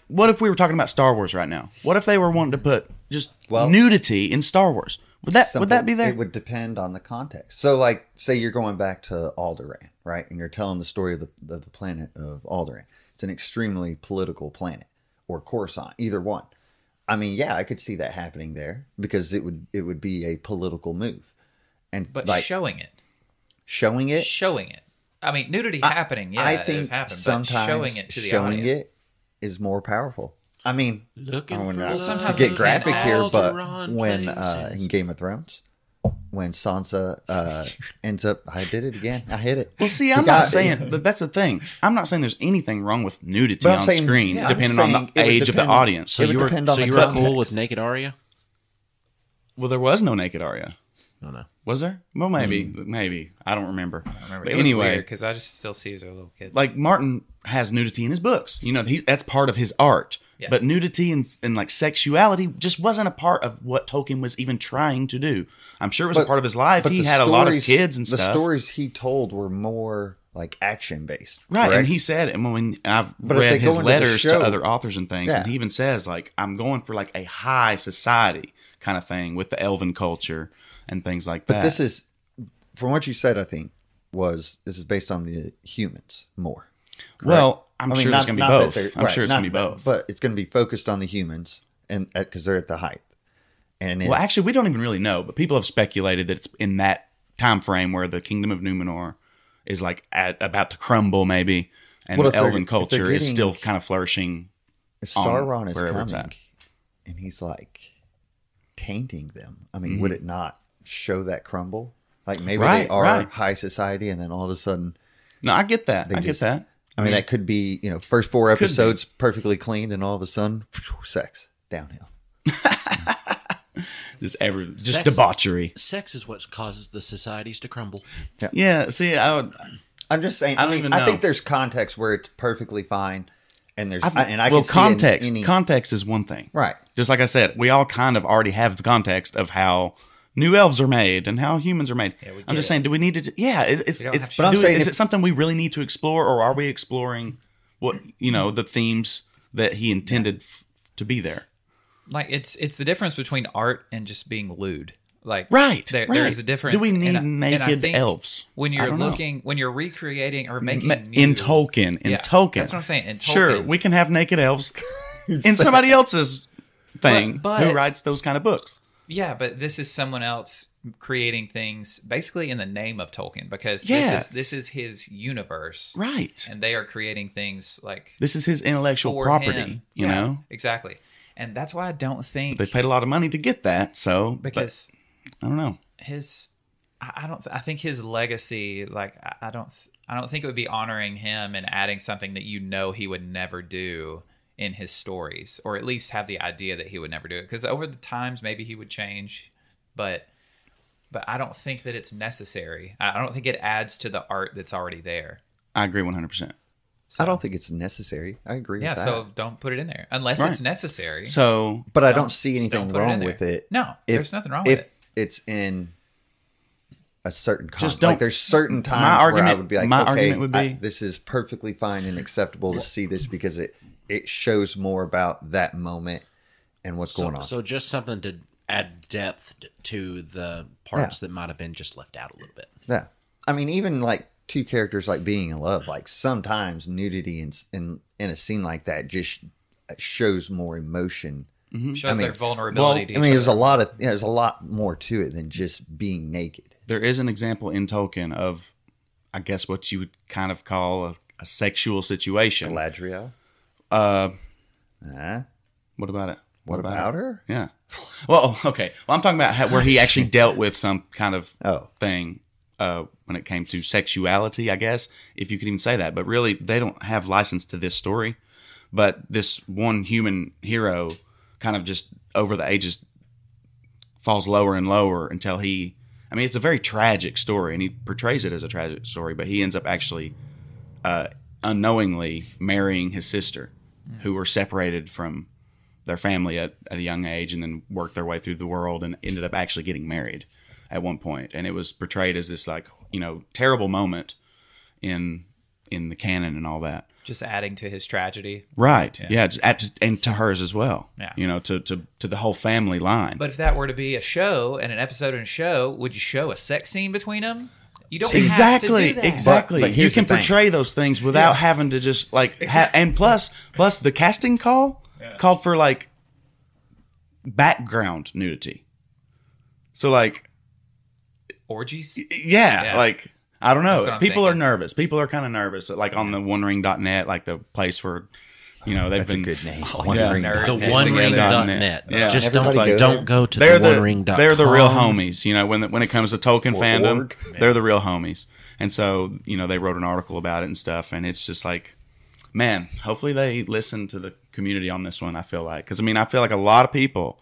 what if we were talking about Star Wars right now? What if they were wanting to put just nudity in Star Wars? Would that be there? It would depend on the context. So, like, say you're going back to Alderaan, right, and you're telling the story of the planet of Alderaan. It's an extremely political planet, or Coruscant, either one. I mean, yeah, I could see that happening there because it would be a political move, but like, showing it. I mean, nudity happening. Yeah, I think sometimes showing it to the audience. It is more powerful. I mean, sometimes to get graphic here, but when places. in Game of Thrones, when Sansa ends up, I did it again. I hit it. Well, see, I'm not saying that's the thing. I'm not saying there's anything wrong with nudity on screen, depending on the age of the audience. So you were cool with naked Arya? Well, there was no naked Arya. Oh, no. Was there? Well, maybe. I don't remember. But it anyway, because I just still see her as a little kid. Like Martin has nudity in his books. You know, that's part of his art. Yeah. But nudity and like sexuality just wasn't a part of what Tolkien was even trying to do. I'm sure it was a part of his life. He had a lot of kids and stuff. The stories he told were more like action based, right? Correct? And he said, and when I've read his letters to other authors and things, and he even says like, I'm going for like a high society kind of thing with the elven culture and things like that. But this is, from what you said, I think this is based on the humans more. Correct? Well, I'm sure it's going to be both. I'm sure it's going to be both. But it's going to be focused on the humans, and because they're at the height. And well, actually, we don't even really know, but people have speculated that it's in that time frame where the Kingdom of Numenor is like about to crumble, maybe, and the elven culture is still kind of flourishing. If Sauron is coming, and he's like tainting them, I mean, would it not show that crumble? Like maybe they are high society, and then all of a sudden, no, I get that. I mean, that could be, first 4 episodes perfectly clean, then all of a sudden, sex downhill. just debauchery. Sex is what causes the societies to crumble. Yeah. See, I'm just saying. I think there's context where it's perfectly fine, and there's context is one thing, right? Just like I said, we all kind of already have the context of how new elves are made and how humans are made. Yeah, I'm just saying, do we need to? Yeah, is it something we really need to explore, or are we exploring what the themes that he intended to be there? Like it's the difference between art and just being lewd. Like there is a difference. Do we need naked elves when you're when you're recreating or making in Tolkien? Tolkien, that's what I'm saying. In Tolkien, sure, we can have naked elves in somebody else's thing who writes those kind of books. Yeah, but this is someone else creating things basically in the name of Tolkien, because Yes. this is his universe, Right. and they are creating things like This is his intellectual for property, him. you know? exactly. And that's why I don't think They paid a lot of money to get that, so because but I don't know. I think his legacy, like I don't think it would be honoring him and adding something that he would never do in his stories, or at least have the idea that he would never do it, because over the times maybe he would change, but I don't think that it's necessary. I don't think it adds to the art that's already there. I agree 100%. I don't think it's necessary. I agree with that. So don't put it in there unless it's necessary. So, But I don't see anything don't put it in wrong there. with it. No, there's nothing wrong with it. If it's in a certain Just context. Like don't- there's certain times My where I argument- would be like, my okay, argument would be- this is perfectly fine and acceptable to see this because it shows more about that moment and what's going on. So just something to add depth to the parts that might have been just left out a little bit. Yeah. I mean, even like two characters like being in love, like sometimes nudity in a scene like that just shows more emotion. Shows their vulnerability to each there's other. there's a lot more to it than just being naked. there is an example in Tolkien of, I guess, what you would kind of call a sexual situation. Galadriel. What about it? What about her? Yeah. Well, okay. Well, I'm talking about where he actually dealt with some kind of thing when it came to sexuality, I guess, if you could even say that. But really, they don't have license to this story. But this one human hero kind of just over the ages falls lower and lower until he... I mean, it's a very tragic story, and he portrays it as a tragic story, but he ends up actually unknowingly marrying his sister, who were separated from their family at a young age and then worked their way through the world and ended up actually getting married at one point. And it was portrayed as this, like, you know, terrible moment in the canon and all that. Just adding to his tragedy. Right. Yeah. And to hers as well. Yeah. You know, to the whole family line. But if that were to be a show and an episode in a show, would you show a sex scene between them? You don't Exactly. have to do that. Exactly. But You here's can the thing. portray those things without having to just like, and plus the casting called for like background nudity. So like, Orgies? yeah. Like, I don't That's know. what I'm People are thinking. nervous. People are kind of nervous. Like on the onering.net, like the place where, you know, they've That's been a good name. Yeah. Wondering. Nerds. The Yeah. onering.net. Yeah. Just Everybody go don't go to they're the the onering.com. they're the real homies. You know, when it comes to Tolkien Or fandom, org. they're the real homies. And so, you know, they wrote an article about it and stuff, and it's just like, man, hopefully they listen to the community on this one. I feel like, because I mean, I feel like a lot of people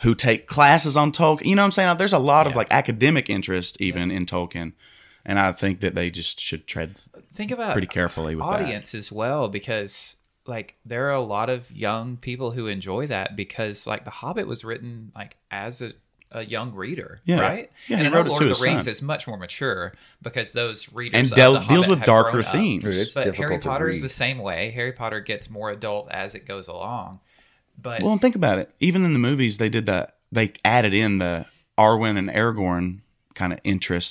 who take classes on Tolkien, you know what I'm saying? There's a lot of like academic interest even in Tolkien, and I think that they just should tread Think about pretty carefully with audience as well, because like there are a lot of young people who enjoy that, because like The Hobbit was written like as a young reader, Yeah. right? Yeah, and he I know wrote it Lord to of his the Rings son. is much more mature because those readers And of deals The Hobbit with have darker grown up. themes. Dude, it's But difficult Harry to Potter is read. the same way. Harry Potter gets more adult as it goes along. But Well, and think about it. Even in the movies, they did that. They added in the Arwen and Aragorn kind of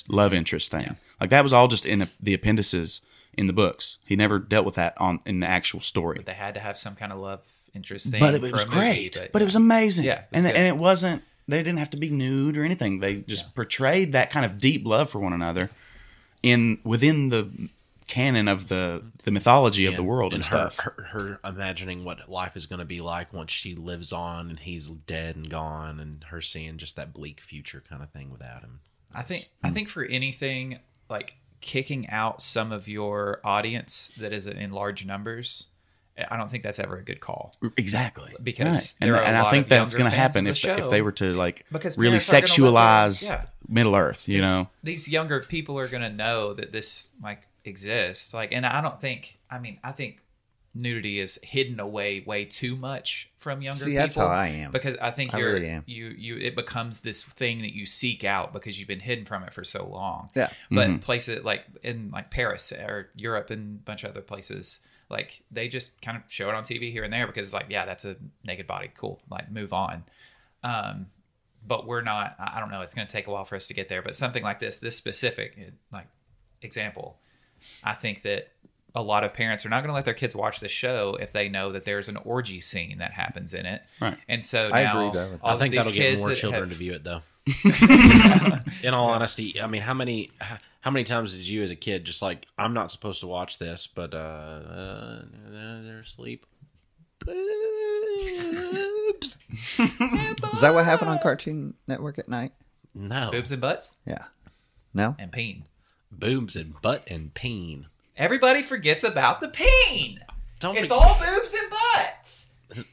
love interest thing. Yeah. Like that was all just in the appendices in the books. He never dealt with that in the actual story. they had to have some kind of love interest thing. But it for was a movie, great. But it was amazing. Yeah, it was and good. and it wasn't. They didn't have to be nude or anything. They just portrayed that kind of deep love for one another within the canon of the mythology of the world and stuff. Her imagining what life is going to be like once she lives on and he's dead and gone, and her seeing just that bleak future kind of thing without him. I think for anything like kicking out some of your audience that is in large numbers, I don't think that's ever a good call. Exactly. Because Right. there are a and I lot think of that's younger going to fans happen of the if show. they were to like Because really parents aren't gonna let sexualize their- Middle Earth, you know? These younger people are going to know that this like exists. Like, and I think nudity is hidden away way too much from younger people. See, that's how I am. Because I think I really am. it becomes this thing that you seek out because you've been hidden from it for so long. Yeah. But places like in like Paris or Europe and a bunch of other places, like they just kind of show it on TV here and there because it's like, yeah, that's a naked body. Cool. Like move on. But we're not, I don't know. It's going to take a while for us to get there, but something like this specific like example, I think that a lot of parents are not going to let their kids watch the show if they know that there's an orgy scene that happens in it. Right. And so I now agree, though, with all I think these that'll get kids more that children have- to view it, though. In all honesty, I mean, how many times did you as a kid just like, I'm not supposed to watch this, but they're asleep. Boobs. Is that what happened on Cartoon Network at night? No. boobs and butts Yeah. No? and peen. Boobs and butt and peen. Everybody forgets about the peen. Don't It's forget- all boobs and butts.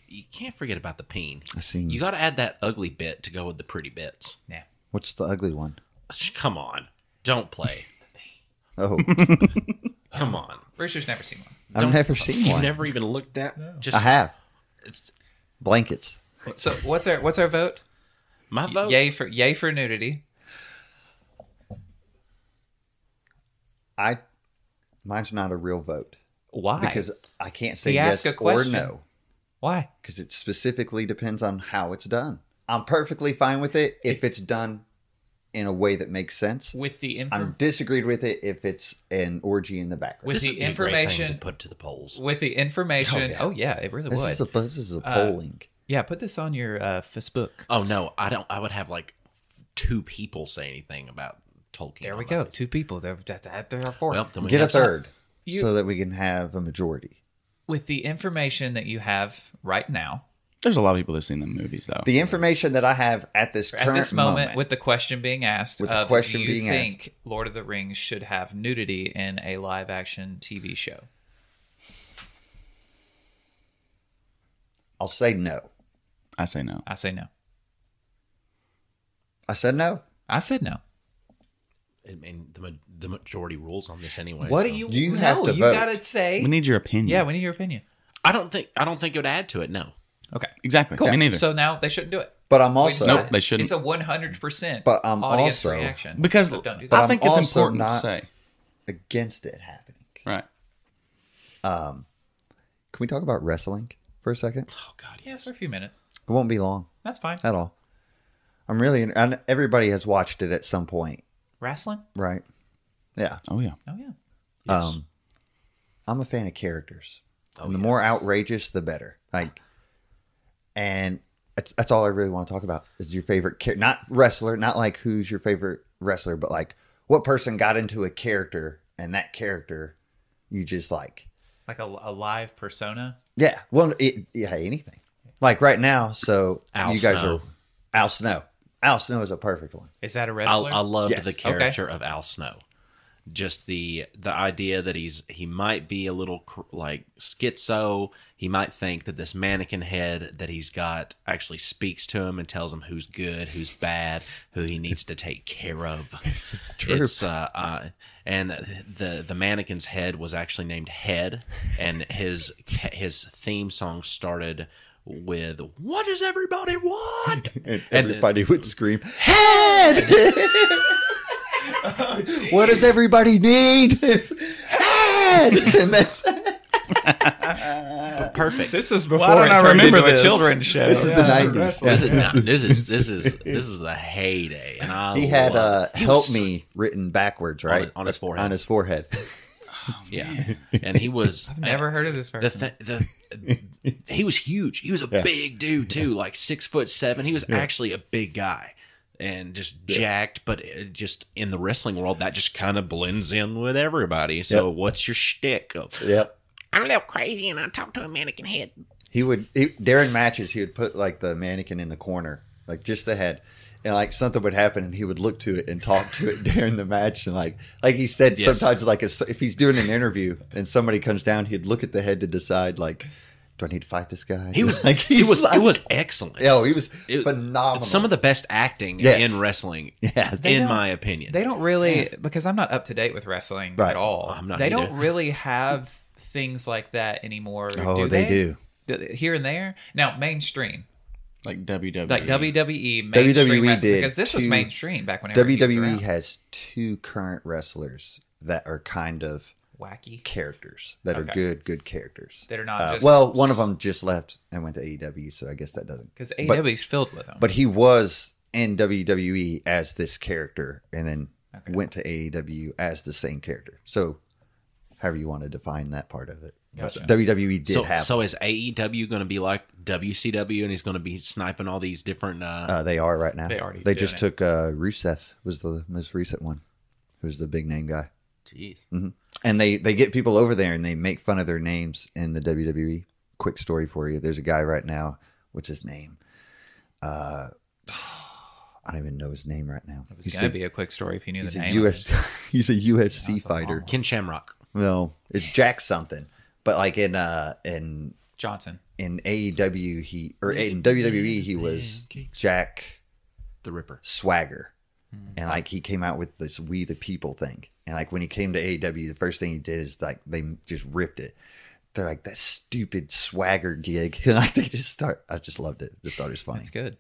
You can't forget about the peen. I seen. You got to add that ugly bit to go with the pretty bits. Yeah. What's the ugly one? Come on. Don't play. Oh, Come on. Rooster's never seen one. I've never seen You've one. never even looked at just I have. It's Blankets. So what's our vote? my vote. Yay for nudity. Mine's not a real vote. Why? Because I can't say He asked yes a or question. no. Why? Because it specifically depends on how it's done. I'm perfectly fine with it if it's done in a way that makes sense. With the I'm disagreed with it if it's an orgy in the background. With This the would be a great thing information- to put to the polls. with the information. Oh, Oh yeah. yeah, it really This would. is a polling. Yeah, put this on your Facebook. Oh no, I don't. I would have like 2 people say anything about Tolkien. There we on go. that. 2 people. There are 4. Well, then we Get a have some- third You- so that we can have a majority. With the information that you have right now, There's a lot of people that have seen the movies, though. The information that I have at this at current this moment, with the question being asked, With the of, question do you being think Lord of the Rings should have nudity in a live action TV show? I'll say no. I say no. I say no. I said no. I said no. I mean, the majority rules on this anyway. What so. do you? You no, have to you vote. gotta say. We need your opinion. Yeah, we need your opinion. I don't think it would add to it. No. Okay. Exactly. Cool. Me neither. So now they shouldn't do it. But I'm We also decided Nope, they shouldn't. It's a 100% But I'm audience also- reaction. because So don't do But that. I I'm think it's also important not- to say. against it happening. Right. Can we talk about wrestling for a second? Oh God. Yeah, Yes. for a few minutes. It won't be long That's fine. at all. And everybody has watched it at some point, Wrestling? right? Yeah. Oh yeah. Oh yeah. Yes. I'm a fan of characters. And the more outrageous, the better. And that's all I really want to talk about is your favorite character. Not wrestler, not like who's your favorite wrestler, but like what person got into a character and that character you just like. Like a live persona. Yeah. Well, anything. Like right now, so Al you guys Snow. are Al Snow. Al Snow is a perfect one. Is that a wrestler? I loved Yes. the Okay. character of Al Snow. Just the idea that he might be a little like schizo. He might think that this mannequin head that he's got actually speaks to him and tells him who's good, who's bad, who he needs to take care of. It's true. It's and the mannequin's head was actually named Head, and his theme song started with "What does everybody want?" And everybody would scream, "Head!" What does everybody need? It's head! And that's Perfect. This is before Why don't it I turned remember into this? a children's show. This is the 90s. This is the heyday, and I He had love it. He "Help was- Me" written backwards, right? on his forehead. On his forehead. Yeah, and he was Never heard of this person. he was huge. He was a big dude too, like 6'7". He was actually a big guy and just jacked. But just in the wrestling world, that just kind of blends in with everybody. So, what's your shtick? Yep. I'm a little crazy and I talk to a mannequin head. During matches, he would put like the mannequin in the corner, like just the head. And like something would happen, and he would look to it and talk to it during the match, and like he said, Yes. sometimes like if he's doing an interview and somebody comes down, he'd look at the head to decide like, do I need to fight this guy? He was like it was excellent. Yeah, he was It- phenomenal. Some of the best acting Yes. in wrestling, Yeah. in my opinion. They don't really, because I'm not up to date with wrestling Right. at all. I'm not they either. don't really have things like that anymore. Oh, do they they do. Here and there. Now, mainstream. Like WWE. Like WWE mainstream WWE wrestling, did because this was two- mainstream back when he was WWE around. has 2 current wrestlers that are kind of Wacky. characters that are Okay. good characters. That are not just- well, one of them just left and went to AEW, so I guess that doesn't. Because AEW is filled with them. But he was in WWE as this character, and then went to AEW as the same character. So however you want to define that part of it. Gotcha. But WWE did have. So is AEW going to be like WCW, and he's going to be sniping all these different? They are right now. They just doing took Rusev was the most recent one, who's the big name guy. Jeez. Mm-hmm. And they get people over there and they make fun of their names in the WWE. Quick story for you. There's a guy right now. What's his name? I don't even know his name right now. It was going to be a quick story if you knew the name. He's a UFC fighter. Ken Shamrock. No, it's Jack something. But like in Johnson. In AEW in WWE he was Jack the Ripper Swagger. And like he came out with this "We the People" thing. And like when he came to AEW, the first thing he did is like they just ripped it. They're like that stupid swagger gig, and like they just start. I just loved it. Just thought it was funny. That's good.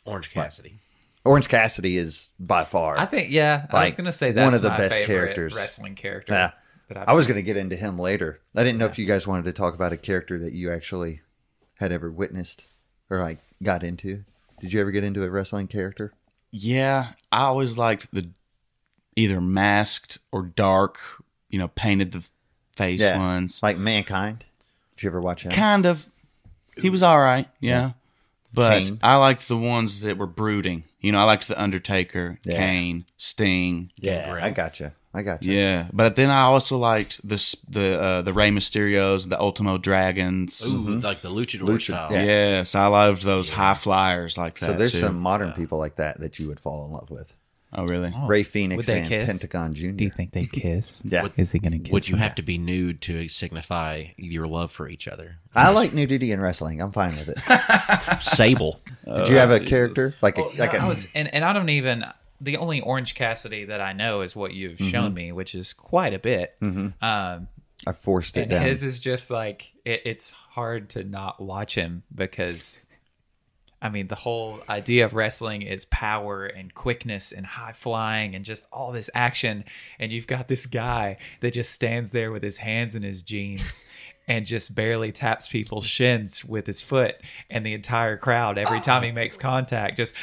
Orange Cassidy. Orange Cassidy is by far. I think I was going to say that's one of the my best favorite characters. wrestling character. Yeah. That I was going to get into him later. I didn't know if you guys wanted to talk about a character that you actually had ever witnessed or like got into. Did you ever get into a wrestling character? Yeah, I always liked the either masked or dark, painted the face ones. Like Mankind. Did you ever watch him? Kind of. He was all right, yeah. But Kane. I liked the ones that were brooding. I liked the Undertaker, Kane, Sting. Yeah, I gotcha. Yeah, but then I also liked the Rey Mysterios, the Ultimo Dragons. Ooh, like the luchador style. yeah. Yes, I loved those high flyers like that. So there's too. some modern people like that you would fall in love with. Oh, really? Ray Phoenix Would they and kiss? Pentagon Jr. Do you think they kiss? Yeah. Is he going to kiss? Would you him? have to be nude to signify your love for each other? I like nudity in wrestling. I'm fine with it. Sable. Did you have a character like Well, I was, and I don't even. The only Orange Cassidy that I know is what you've shown me, which is quite a bit. I forced it And down. his is just like it's hard to not watch him because, I mean, the whole idea of wrestling is power and quickness and high flying and just all this action. And you've got this guy that just stands there with his hands in his jeans and just barely taps people's shins with his foot. And the entire crowd, every time he makes contact, just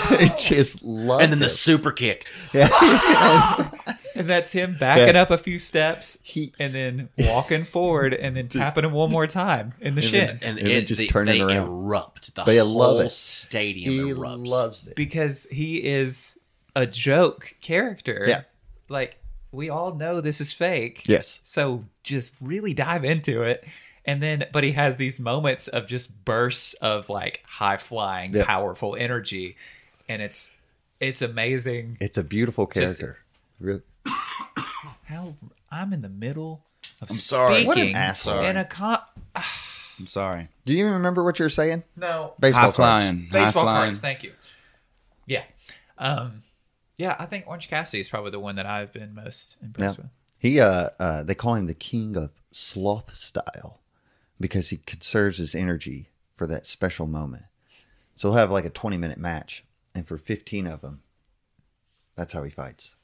They just love And then the it. super kick. and that's him backing up a few steps He- and then walking forward and then tapping him one more time in the shin. And then just turning they around. erupt. The They whole love it. stadium He erupts. loves it. Because he is a joke character. Yeah. Like, we all know this is fake. Yes. So just really dive into it. And then, but he has these moments of just bursts of like high flying, Yep. powerful energy. And it's amazing It's a beautiful Just- character. Really. how I'm in the middle of sorry. speaking What an asshole. in a I'm sorry. Do you even remember what you were saying? no Baseball High cards. flying. High baseball flying. cards. Thank you. Yeah. Yeah, I think Orange Cassidy is probably the one that I've been most impressed with. He they call him the king of sloth style because he conserves his energy for that special moment. So he'll have like a 20-minute match, and for 15 of them, that's how he fights.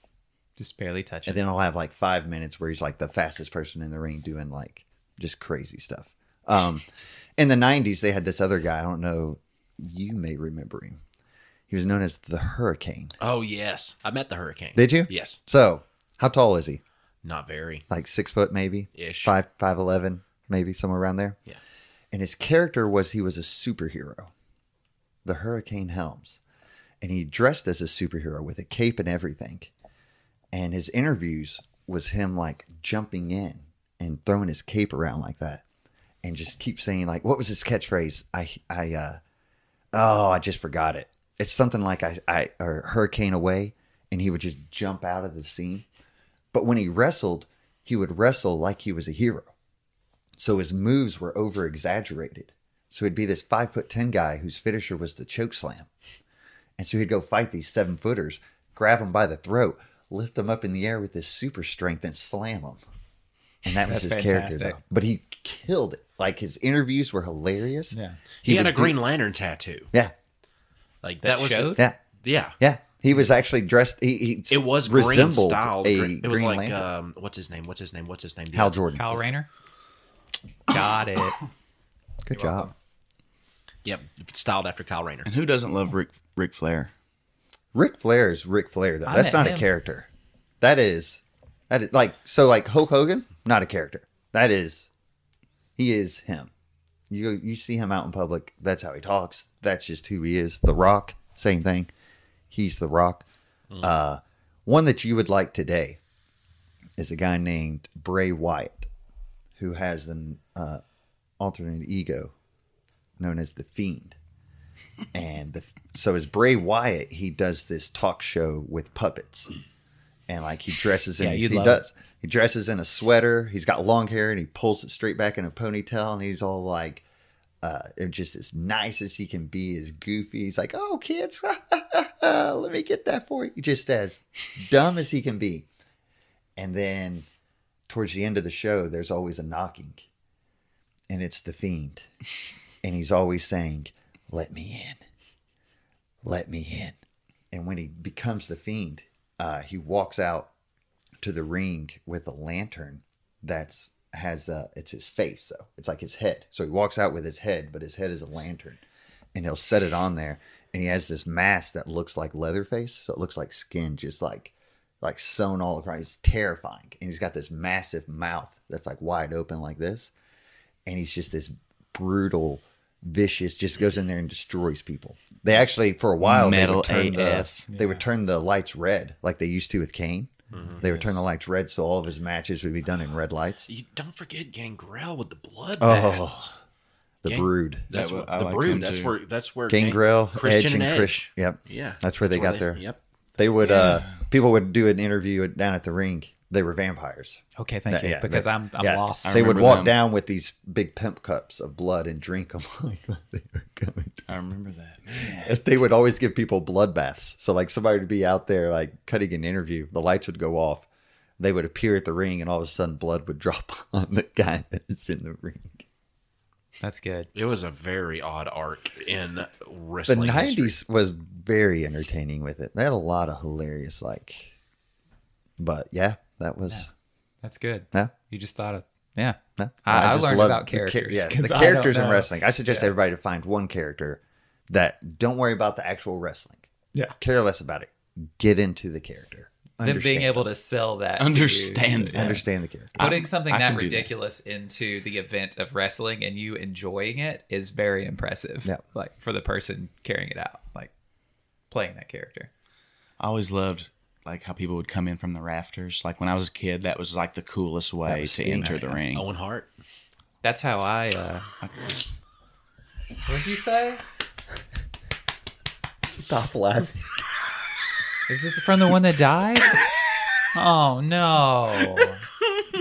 Just barely touching. And then he'll have like 5 minutes where he's like the fastest person in the ring doing like just crazy stuff. In the 90s, they had this other guy. I don't know. You may remember him. He was known as the Hurricane. Oh, yes. I met the Hurricane. Did you? Yes. So how tall is he? Not very. Like 6 foot maybe? Ish. 5'11", maybe somewhere around there. Yeah. And his character was he was a superhero. The Hurricane Helms. And he dressed as a superhero with a cape and everything. And his interviews was him like jumping in and throwing his cape around like that. And just keep saying like, what was his catchphrase? I just forgot it. It's something like or hurricane away. And he would just jump out of the scene. But when he wrestled, he would wrestle like he was a hero. So his moves were over exaggerated. So he'd be this 5'10" guy whose finisher was the choke slam. And so he'd go fight these 7-footers, grab them by the throat, lift them up in the air with his super strength and slam them. And that was That's his character fantastic. though. But he killed it. Like his interviews were hilarious. Yeah. He had would a Green Lantern tattoo. Yeah. Like That that was showed? Yeah. Yeah. Yeah. He was actually dressed. He It was green resembled style. a It was Green like Lantern. what's his name? Hal Jordan. Kyle Rayner. Got it. Good job. Yep, styled after Kyle Rayner. And who doesn't love Ric Flair? Ric Flair is Ric Flair though. I That's met not a him. character. That's That is, like Hulk Hogan, not a character. He is him. You see him out in public, that's how he talks. That's just who he is. The Rock, same thing. He's The Rock. One that you would like today is a guy named Bray Wyatt, who has an alternate ego known as the Fiend. And so as Bray Wyatt, he does this talk show with puppets. And like he dresses in he dresses in a sweater. He's got long hair and he pulls it straight back in a ponytail, and he's all like just as nice as he can be, as goofy. He's like, "Oh, kids, let me get that for you." Just as dumb as he can be. And then towards the end of the show, there's always a knocking. And it's the Fiend. And he's always saying, "Let me in. Let me in." And when he becomes the Fiend, he walks out to the ring with a lantern it's his face, though. It's like his head. So he walks out with his head, but his head is a lantern. And he'll set it on there. And he has this mask that looks like Leatherface. So it looks like skin just like sewn all across. He's terrifying. And he's got this massive mouth that's like wide open like this. And he's just this brutal, vicious, just goes in there and destroys people. They actually, for a while, they would turn the lights red like they used to with Kane. They would turn the lights red, so all of his matches would be done in red lights. You don't forget Gangrel with the blood baths. The Brood. That's what the Brood. That's where Gangrel, Christian Edge, and Krish. Yep. Yeah. That's where they got their. Yep. They would. People would do an interview down at the ring. They were vampires. Okay, thank you. Because I'm lost. They would walk down with these big pimp cups of blood and drink them like they were coming. I remember that. They would always give people blood baths. So like somebody would be out there like cutting an interview. The lights would go off. They would appear at the ring, and all of a sudden blood would drop on the guy that is in the ring. That's good. It was a very odd arc in wrestling. The 90s history. was very entertaining with it. They had a lot of hilarious but yeah, that was. Yeah. That's good. Yeah. You just thought of, yeah. No, I just learned love about characters. The characters in wrestling. I suggest everybody to find one character that don't worry about the actual wrestling. Yeah. Care less about it. Get into the character. Then being able to sell that. Understand the character. Putting something that ridiculous into the event of wrestling and you enjoying it is very impressive. Yeah. Like for the person carrying it out, like playing that character. I always loved like how people would come in from the rafters. Like when I was a kid, that was like the coolest way to enter the ring. Owen Hart. That's how I. What'd you say? Stop laughing. Is it from the one that died? Oh no!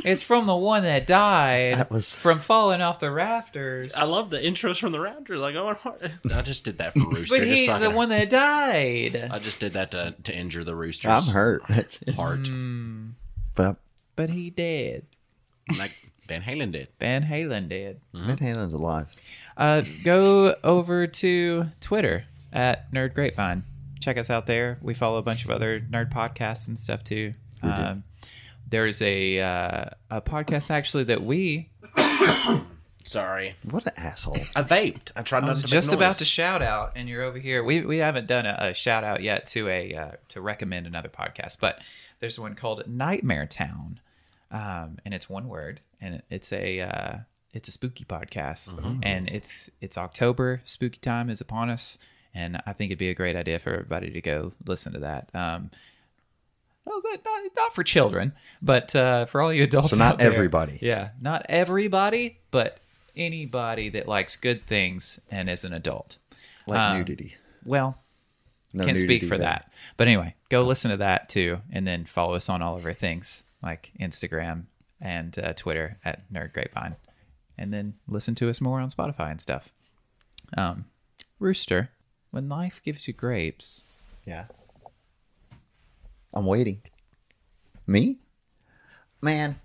It's from the one that died. That was from falling off the rafters. I love the intros from the rafters. Like Owen Hart. I just did that for Rooster. But he's the one that died. I just did that to injure the Roosters. I'm hurt. That's it. Heart. But he did. Like Van Halen did. Van Halen did. Van Halen's alive. Go over to Twitter at Nerd Grapevine. Check us out there. We follow a bunch of other nerd podcasts and stuff too. There's a podcast actually that we. Sorry. What an asshole. I vaped. I tried not to. I was just about to shout out, and you're over here. We haven't done a shout out yet to recommend another podcast, but there's one called Nightmare Town, and it's one word, and it's a spooky podcast, and it's October. Spooky time is upon us. And I think it'd be a great idea for everybody to go listen to that. Not for children, but for all you adults. So not out there. Everybody. Yeah, not everybody, but anybody that likes good things and is an adult. Like nudity. Well, No can't nudity speak for there. that. But anyway, go listen to that too, and then follow us on all of our things like Instagram and Twitter at Nerd Grapevine, and then listen to us more on Spotify and stuff. Rooster. When life gives you grapes. Yeah. I'm waiting. Me? Man,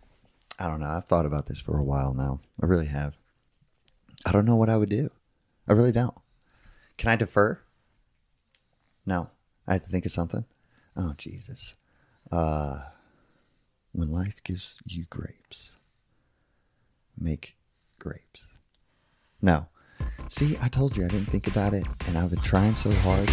I don't know. I've thought about this for a while now. I really have. I don't know what I would do. I really don't. Can I defer? No. I have to think of something. Oh, Jesus. When life gives you grapes, make grapes. No. See, I told you I didn't think about it, and I've been trying so hard.